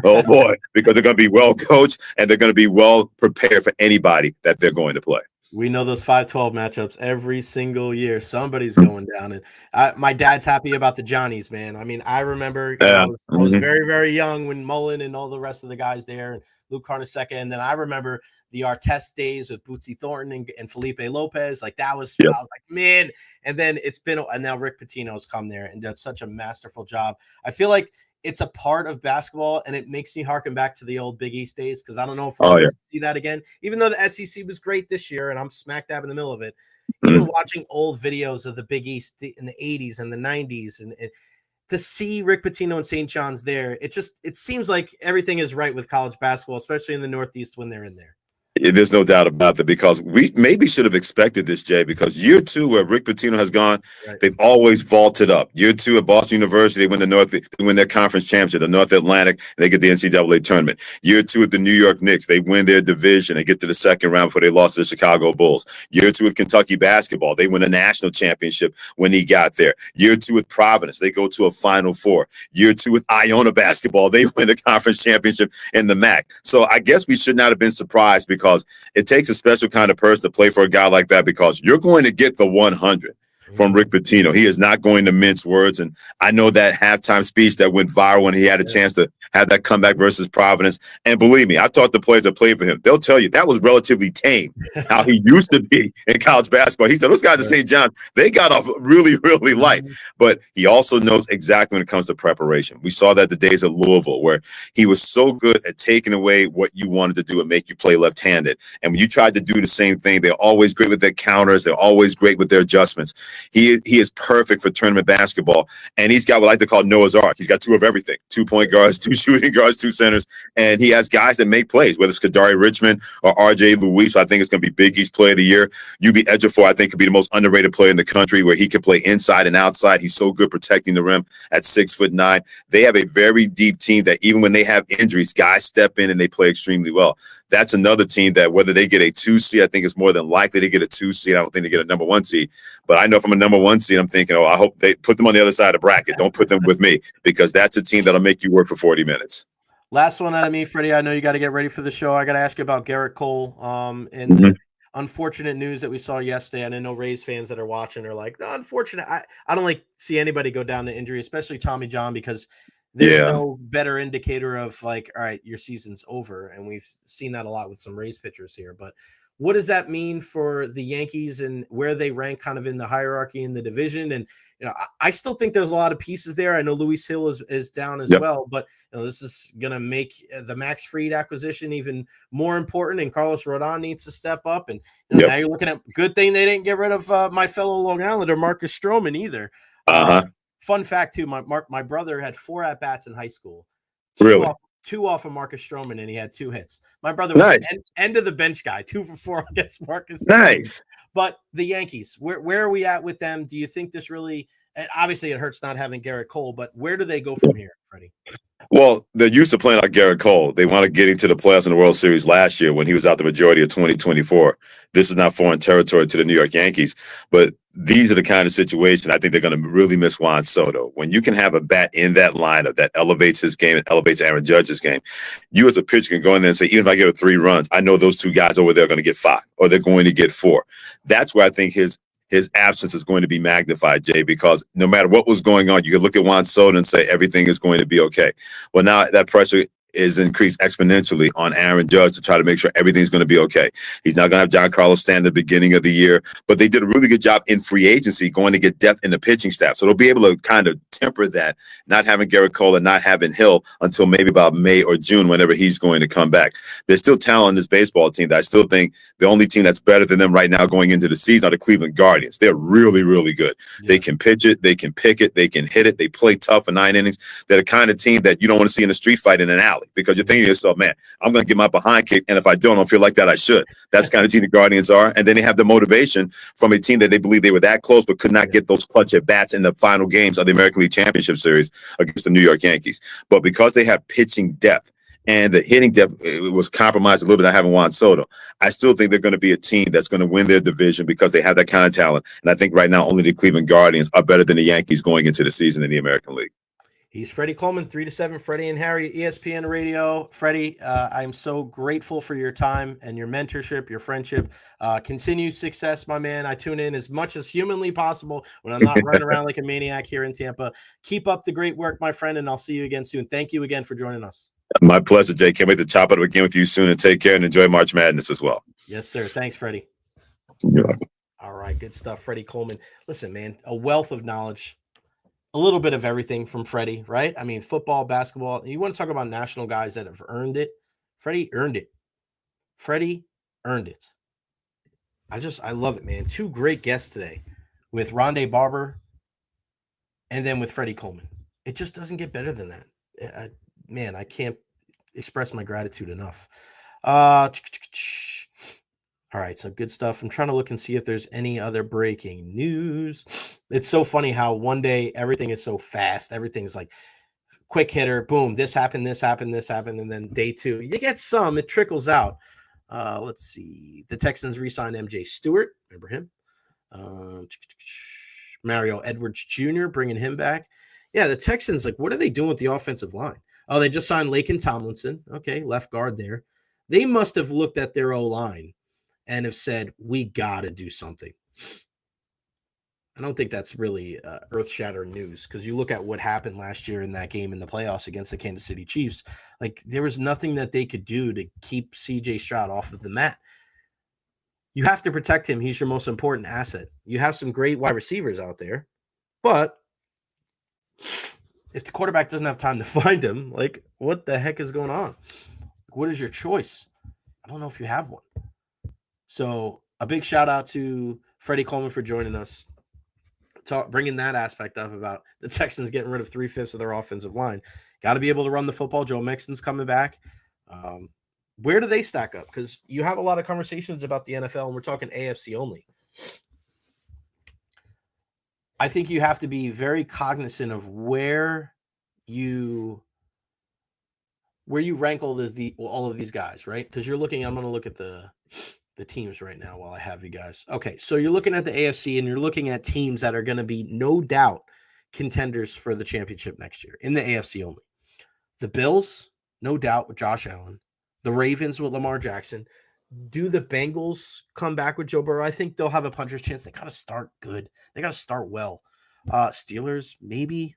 oh boy, because they're going to be well coached and they're going to be well prepared for anybody that they're going to play.
We know those 5-12 matchups every single year. Somebody's going down, and my dad's happy about the Johnnies, man. I mean, I remember I was very, very young when Mullen and all the rest of the guys there, and Luke Carnesecca, and then I remember the Artest days with Bootsy Thornton and Felipe Lopez. Like that was, I was like, man. And then and now Rick Pitino's come there and done such a masterful job. I feel like it's a part of basketball, and it makes me harken back to the old Big East days, because I don't know if we'll see that again. Even though the SEC was great this year, and I'm smack dab in the middle of it, even watching old videos of the Big East in the 80s and the 90s, and to see Rick Pitino and St. John's there, it seems like everything is right with college basketball, especially in the Northeast when they're in there.
There's no doubt about that, because we maybe should have expected this, Jay, because year 2 where Rick Pitino has gone, they've always vaulted up. Year 2 at Boston University, they win their conference championship, the North Atlantic, and they get the NCAA tournament. Year 2 at the New York Knicks, they win their division and get to the second round before they lost to the Chicago Bulls. Year 2 with Kentucky basketball, they win a national championship when he got there. Year 2 with Providence, they go to a Final Four. Year 2 with Iona basketball, they win the conference championship in the MAC. So I guess we should not have been surprised, because it takes a special kind of person to play for a guy like that, because you're going to get the 100 from Rick Pitino. He is not going to mince words. And I know that halftime speech that went viral when he had a chance to have that comeback versus Providence. And believe me, I taught the players that played for him. They'll tell you that was relatively tame, how he used to be in college basketball. He said, those guys at St. John, they got off really, really light. But he also knows exactly when it comes to preparation. We saw that the days of Louisville, where he was so good at taking away what you wanted to do and make you play left-handed. And when you tried to do the same thing, they're always great with their counters. They're always great with their adjustments. He is perfect for tournament basketball, and he's got what I like to call Noah's Ark. He's got 2 of everything: 2 point guards, 2 shooting guards, 2 centers, and he has guys that make plays, whether it's Kadari Richmond or RJ Louis. So I think it's going to be Big East Player of the Year. UB Ejiofor, I think, could be the most underrated player in the country, where he can play inside and outside. He's so good protecting the rim at 6'9". They have a very deep team that even when they have injuries, guys step in and they play extremely well. That's another team that, whether they get a 2 seed, I think it's more than likely they get a 2 seed. I don't think they get a number 1 seed. But I know from a number 1 seed, I'm thinking, I hope they put them on the other side of the bracket. Don't put them with me, because that's a team that'll make you work for 40 minutes.
Last one out of me, Freddie. I know you got to get ready for the show. I got to ask you about Garrett Cole and the unfortunate news that we saw yesterday. And I know Rays fans that are watching are like, no, unfortunate. I don't see anybody go down to injury, especially Tommy John, because there's no better indicator of like, all right, your season's over. And we've seen that a lot with some Rays pitchers here. But what does that mean for the Yankees and where they rank kind of in the hierarchy in the division? And, I still think there's a lot of pieces there. I know Luis Hill is down as well, but this is going to make the Max Fried acquisition even more important, and Carlos Rodon needs to step up. And now you're looking at, good thing they didn't get rid of my fellow Long Islander, Marcus Stroman, either. Fun fact too, my brother had 4 at-bats in high school. Two off of Marcus Stroman, and he had 2 hits. My brother was end of the bench guy, 2 for 4 against Marcus Stroman. But the Yankees, where are we at with them? Do you think this really – obviously it hurts not having Garrett Cole, but where do they go from here, Freddie?
Well, they're used to playing like Garrett Cole. They want to get into the playoffs in the World Series last year when he was out the majority of 2024. This is not foreign territory to the New York Yankees, but these are the kind of situation I think they're going to really miss Juan Soto. When you can have a bat in that lineup that elevates his game and elevates Aaron Judge's game, you as a pitcher can go in there and say, even if I get 3 runs, I know those 2 guys over there are going to get 5 or they're going to get 4. That's where I think his absence is going to be magnified, Jay, because no matter what was going on, you could look at Juan Soto and say everything is going to be okay. Well, now that pressure is increased exponentially on Aaron Judge to try to make sure everything's going to be okay. He's not going to have John Carlos stand at the beginning of the year, but they did a really good job in free agency going to get depth in the pitching staff. So they'll be able to kind of temper that, not having Garrett Cole and not having Hill until maybe about May or June, whenever he's going to come back. There's still talent in this baseball team that I still think the only team that's better than them right now going into the season are the Cleveland Guardians. They're really, really good. Yeah. They can pitch it. They can pick it. They can hit it. They play tough for 9 innings. They're the kind of team that you don't want to see in a street fight in an alley because you're thinking to yourself, man, I'm going to get my behind kicked, and if I don't feel like that, I should. That's the kind of team the Guardians are. And then they have the motivation from a team that they believe they were that close but could not get those clutch at-bats in the final games of the American League Championship Series against the New York Yankees. But because they have pitching depth and the hitting depth was compromised a little bit not having Juan Soto, I still think they're going to be a team that's going to win their division because they have that kind of talent. And I think right now only the Cleveland Guardians are better than the Yankees going into the season in the American League.
He's Freddy Coleman, 3 to 7, Freddie and Harry, ESPN Radio. Freddie, I'm so grateful for your time and your mentorship, your friendship. Continued success, my man. I tune in as much as humanly possible when I'm not running around like a maniac here in Tampa. Keep up the great work, my friend, and I'll see you again soon. Thank you again for joining us.
My pleasure, Jay. Can't wait to chop it up again with you soon, and take care and enjoy March Madness as well.
Yes, sir. Thanks, Freddie.
You're welcome.
All right, good stuff, Freddie Coleman. Listen, man, a wealth of knowledge. A little bit of everything from Freddie, right? I mean, football, basketball. You want to talk about national guys that have earned it? Freddie earned it. Freddie earned it. I love it, man. 2 great guests today with Ronde Barber and then with Freddy Coleman. It just doesn't get better than that. Man, I can't express my gratitude enough. All right, so good stuff. I'm trying to look and see if there's any other breaking news. It's so funny how one day everything is so fast. Everything's like quick hitter, boom, this happened, and then day 2, you get some, it trickles out. Let's see. The Texans re-signed MJ Stewart. Remember him? Mario Edwards Jr., bringing him back. Yeah, the Texans, like, what are they doing with the offensive line? Oh, they just signed Laken Tomlinson. Okay, left guard there. They must have looked at their O-line and have said, we got to do something. I don't think that's really earth-shattering news because you look at what happened last year in that game in the playoffs against the Kansas City Chiefs. Like, there was nothing that they could do to keep C.J. Stroud off of the mat. You have to protect him. He's your most important asset. You have some great wide receivers out there, but if the quarterback doesn't have time to find him, like, what the heck is going on? What is your choice? I don't know if you have one. So a big shout out to Freddy Coleman for joining us, bringing that aspect up about the Texans getting rid of 3/5 of their offensive line. Got to be able to run the football. Joe Mixon's coming back. Where do they stack up? Because you have a lot of conversations about the NFL, and we're talking AFC only. I think you have to be very cognizant of where you rank all of these guys, right? Because you're looking. I'm going to look at the teams right now while I have you guys. Okay, so you're looking at the AFC, and you're looking at teams that are going to be no doubt contenders for the championship next year in the AFC only. The Bills, no doubt, with Josh Allen. The Ravens with Lamar Jackson. Do the Bengals come back with Joe Burrow? I think they'll have a puncher's chance. They got to start good. They got to start well. Steelers, maybe.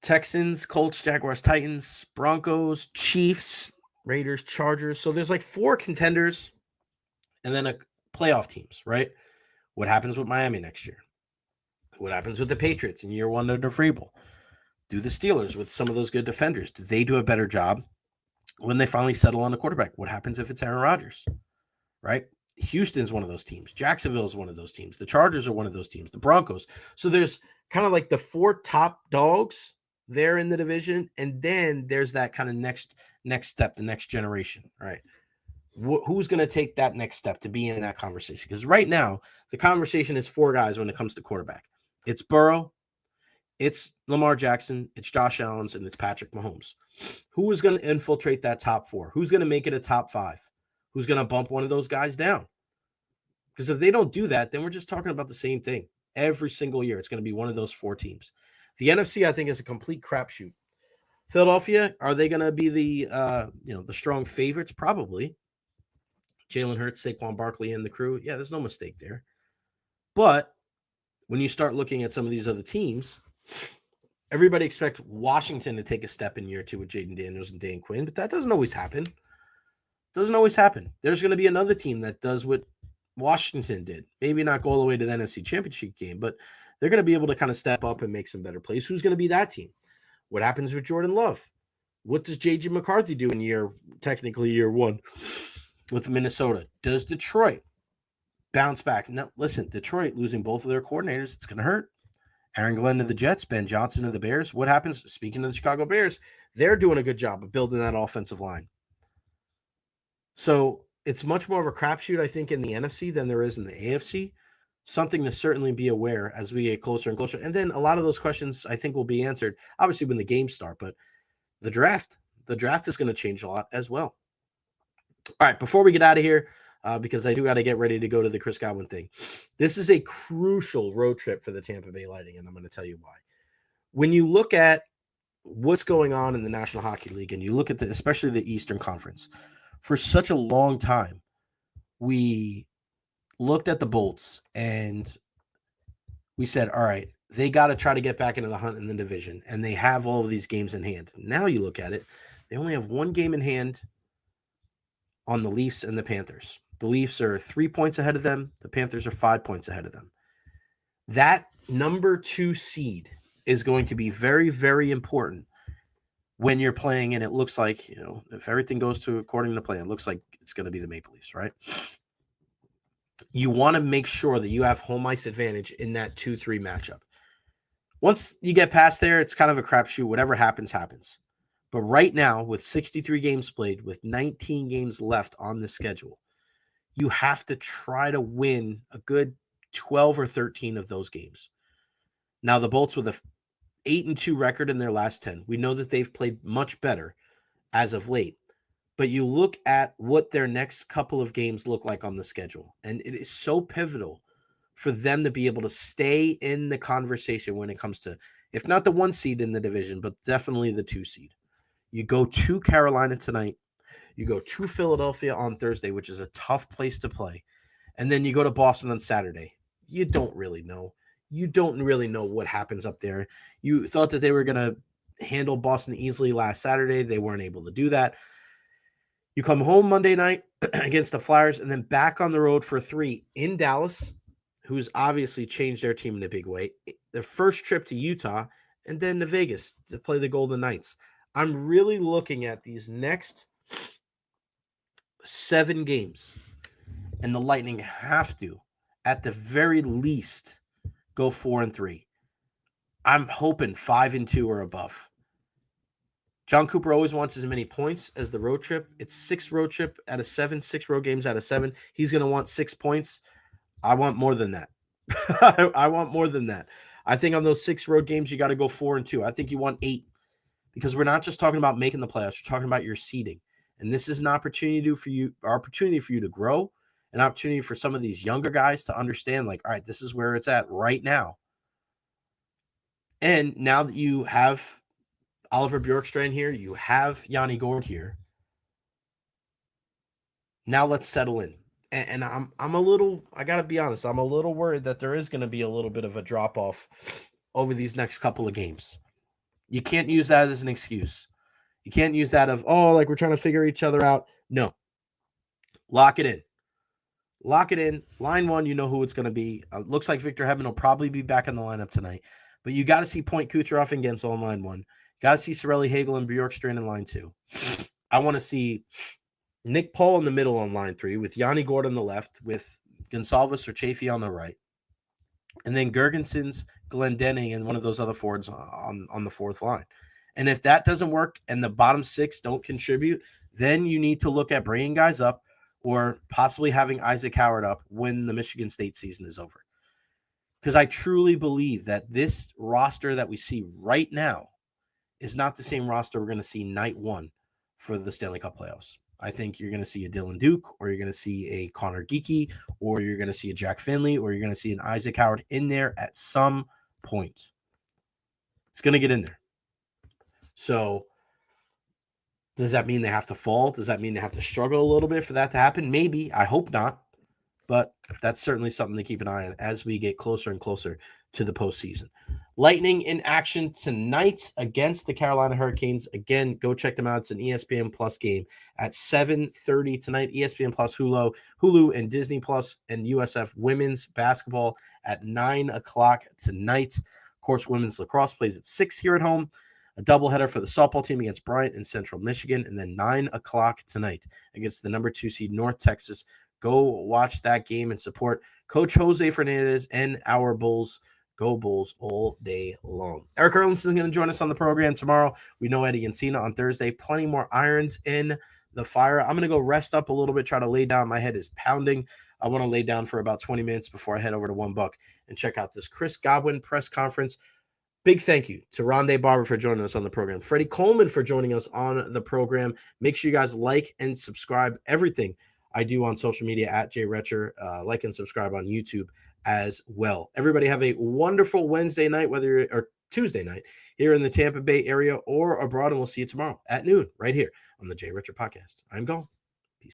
Texans, Colts, Jaguars, Titans, Broncos, Chiefs, Raiders, Chargers. So there's like 4 contenders and then a playoff teams, right? What happens with Miami next year? What happens with the Patriots in year 1 under Vrabel? Do the Steelers with some of those good defenders? Do they do a better job when they finally settle on a quarterback? What happens if it's Aaron Rodgers, right? Houston's one of those teams. Jacksonville is one of those teams. The Chargers are one of those teams. The Broncos. So there's kind of like the 4 top dogs there in the division, and then there's that kind of next step, the next generation, right? Who's going to take that next step to be in that conversation? Because right now, the conversation is 4 guys when it comes to quarterback. It's Burrow, It's Lamar Jackson, it's Josh Allen, and it's Patrick Mahomes. Who is going to infiltrate that top 4? Who's going to make it a top 5? Who's going to bump one of those guys down? Because if they don't do that, then we're just talking about the same thing. Every single year, it's going to be one of those 4 teams. The NFC, I think, is a complete crapshoot. Philadelphia, are they going to be the strong favorites? Probably. Jalen Hurts, Saquon Barkley, and the crew. Yeah, there's no mistake there. But when you start looking at some of these other teams, everybody expects Washington to take a step in year 2 with Jaden Daniels and Dan Quinn, but that doesn't always happen. There's going to be another team that does what Washington did. Maybe not go all the way to the NFC Championship game, but they're going to be able to kind of step up and make some better plays. Who's going to be that team? What happens with Jordan Love? What does J.J. McCarthy do in year 1 with Minnesota? Does Detroit bounce back? No, listen, Detroit losing both of their coordinators, it's going to hurt. Aaron Glenn to the Jets, Ben Johnson to the Bears. What happens? Speaking of the Chicago Bears, they're doing a good job of building that offensive line. So it's much more of a crapshoot, I think, in the NFC than there is in the AFC. Something to certainly be aware as we get closer and closer. And then a lot of those questions, I think, will be answered, obviously, when the games start. But the draft is going to change a lot as well. All right, before we get out of here, because I do got to get ready to go to the Chris Godwin thing. This is a crucial road trip for the Tampa Bay Lightning, and I'm going to tell you why. When you look at what's going on in the National Hockey League, and you look at especially the Eastern Conference, for such a long time, we looked at the Bolts and we said, all right, they got to try to get back into the hunt in the division, and they have all of these games in hand. Now you look at it, they only have 1 game in hand on the Leafs and the Panthers. The Leafs are 3 points ahead of them. The Panthers are 5 points ahead of them. That number 2 seed is going to be very, very important when you're playing, and it looks like, if everything goes according to plan, it looks like it's going to be the Maple Leafs, right? You want to make sure that you have home ice advantage in that 2-3 matchup. Once you get past there, it's kind of a crapshoot. Whatever happens, happens. But right now, with 63 games played, with 19 games left on the schedule, you have to try to win a good 12 or 13 of those games. Now, the Bolts with a 8-2 record in their last 10. We know that they've played much better as of late. But you look at what their next couple of games look like on the schedule, and it is so pivotal for them to be able to stay in the conversation when it comes to, if not the 1 seed in the division, but definitely the 2 seed. You go to Carolina tonight. You go to Philadelphia on Thursday, which is a tough place to play. And then you go to Boston on Saturday. You don't really know. You don't really know what happens up there. You thought that they were going to handle Boston easily last Saturday. They weren't able to do that. You come home Monday night against the Flyers and then back on the road for 3 in Dallas, who's obviously changed their team in a big way. Their first trip to Utah and then to Vegas to play the Golden Knights. I'm really looking at these next 7 games, and the Lightning have to, at the very least, go 4-3. I'm hoping 5-2 or above. John Cooper always wants as many points as the road trip. It's 6 road trip out of 7, 6 road games out of 7. He's going to want 6 points. I want more than that. I want more than that. I think on those 6 road games, you got to go 4-2. I think you want 8, because we're not just talking about making the playoffs. We're talking about your seeding. And this is an opportunity for you to grow, an opportunity for some of these younger guys to understand, like, all right, this is where it's at right now. And now that you have Oliver Bjorkstrand here, you have Yanni Gourde here. Now let's settle in. And I'm a little, I got to be honest, I'm a little worried that there is going to be a little bit of a drop-off over these next couple of games. You can't use that as an excuse. You can't use that of, like we're trying to figure each other out. No. Lock it in. Lock it in. Line 1, you know who it's going to be. Looks like Victor Hedman will probably be back in the lineup tonight. But you got to see Point Kucherov and Gensel in line 1. Got to see Cirelli, Hagel, and Bjorkstrand in line 2. I want to see Nick Paul in the middle on line 3 with Yanni Gourde on the left, with Gonsalves or Chafee on the right. And then Gergensons, Glendening, and one of those other forwards on the 4th line. And if that doesn't work and the bottom 6 don't contribute, then you need to look at bringing guys up or possibly having Isaac Howard up when the Michigan State season is over. because I truly believe that this roster that we see right now is not the same roster we're going to see night one for the Stanley Cup playoffs. I think you're going to see a Dylan Duke, or you're going to see a Connor Geeky, or you're going to see a Jack Finley, or you're going to see an Isaac Howard in there at some point. It's going to get in there. So does that mean they have to fall? Does that mean they have to struggle a little bit for that to happen? Maybe. I hope not. But that's certainly something to keep an eye on as we get closer and closer to the postseason. Lightning in action tonight against the Carolina Hurricanes. Again, go check them out. It's an ESPN Plus game at 7:30 tonight. ESPN Plus, Hulu, and Disney Plus, and USF women's basketball at 9 o'clock tonight. Of course, women's lacrosse plays at 6 here at home. A doubleheader for the softball team against Bryant in Central Michigan, and then 9 o'clock tonight against the number 2 seed North Texas. Go watch that game and support Coach Jose Fernandez and our Bulls. Go Bulls all day long. Eric Erlinson is going to join us on the program tomorrow. We know Eddie Encina on Thursday. Plenty more irons in the fire. I'm going to go rest up a little bit, try to lay down. My head is pounding. I want to lay down for about 20 minutes before I head over to One Buck and check out this Chris Godwin press conference. Big thank you to Ronde Barber for joining us on the program. Freddy Coleman for joining us on the program. Make sure you guys like and subscribe. Everything I do on social media at Recher. Like and subscribe on YouTube as well. Everybody have a wonderful Wednesday night, or Tuesday night here in the Tampa Bay area or abroad, and we'll see you tomorrow at noon right here on the Recher Podcast. I'm gone.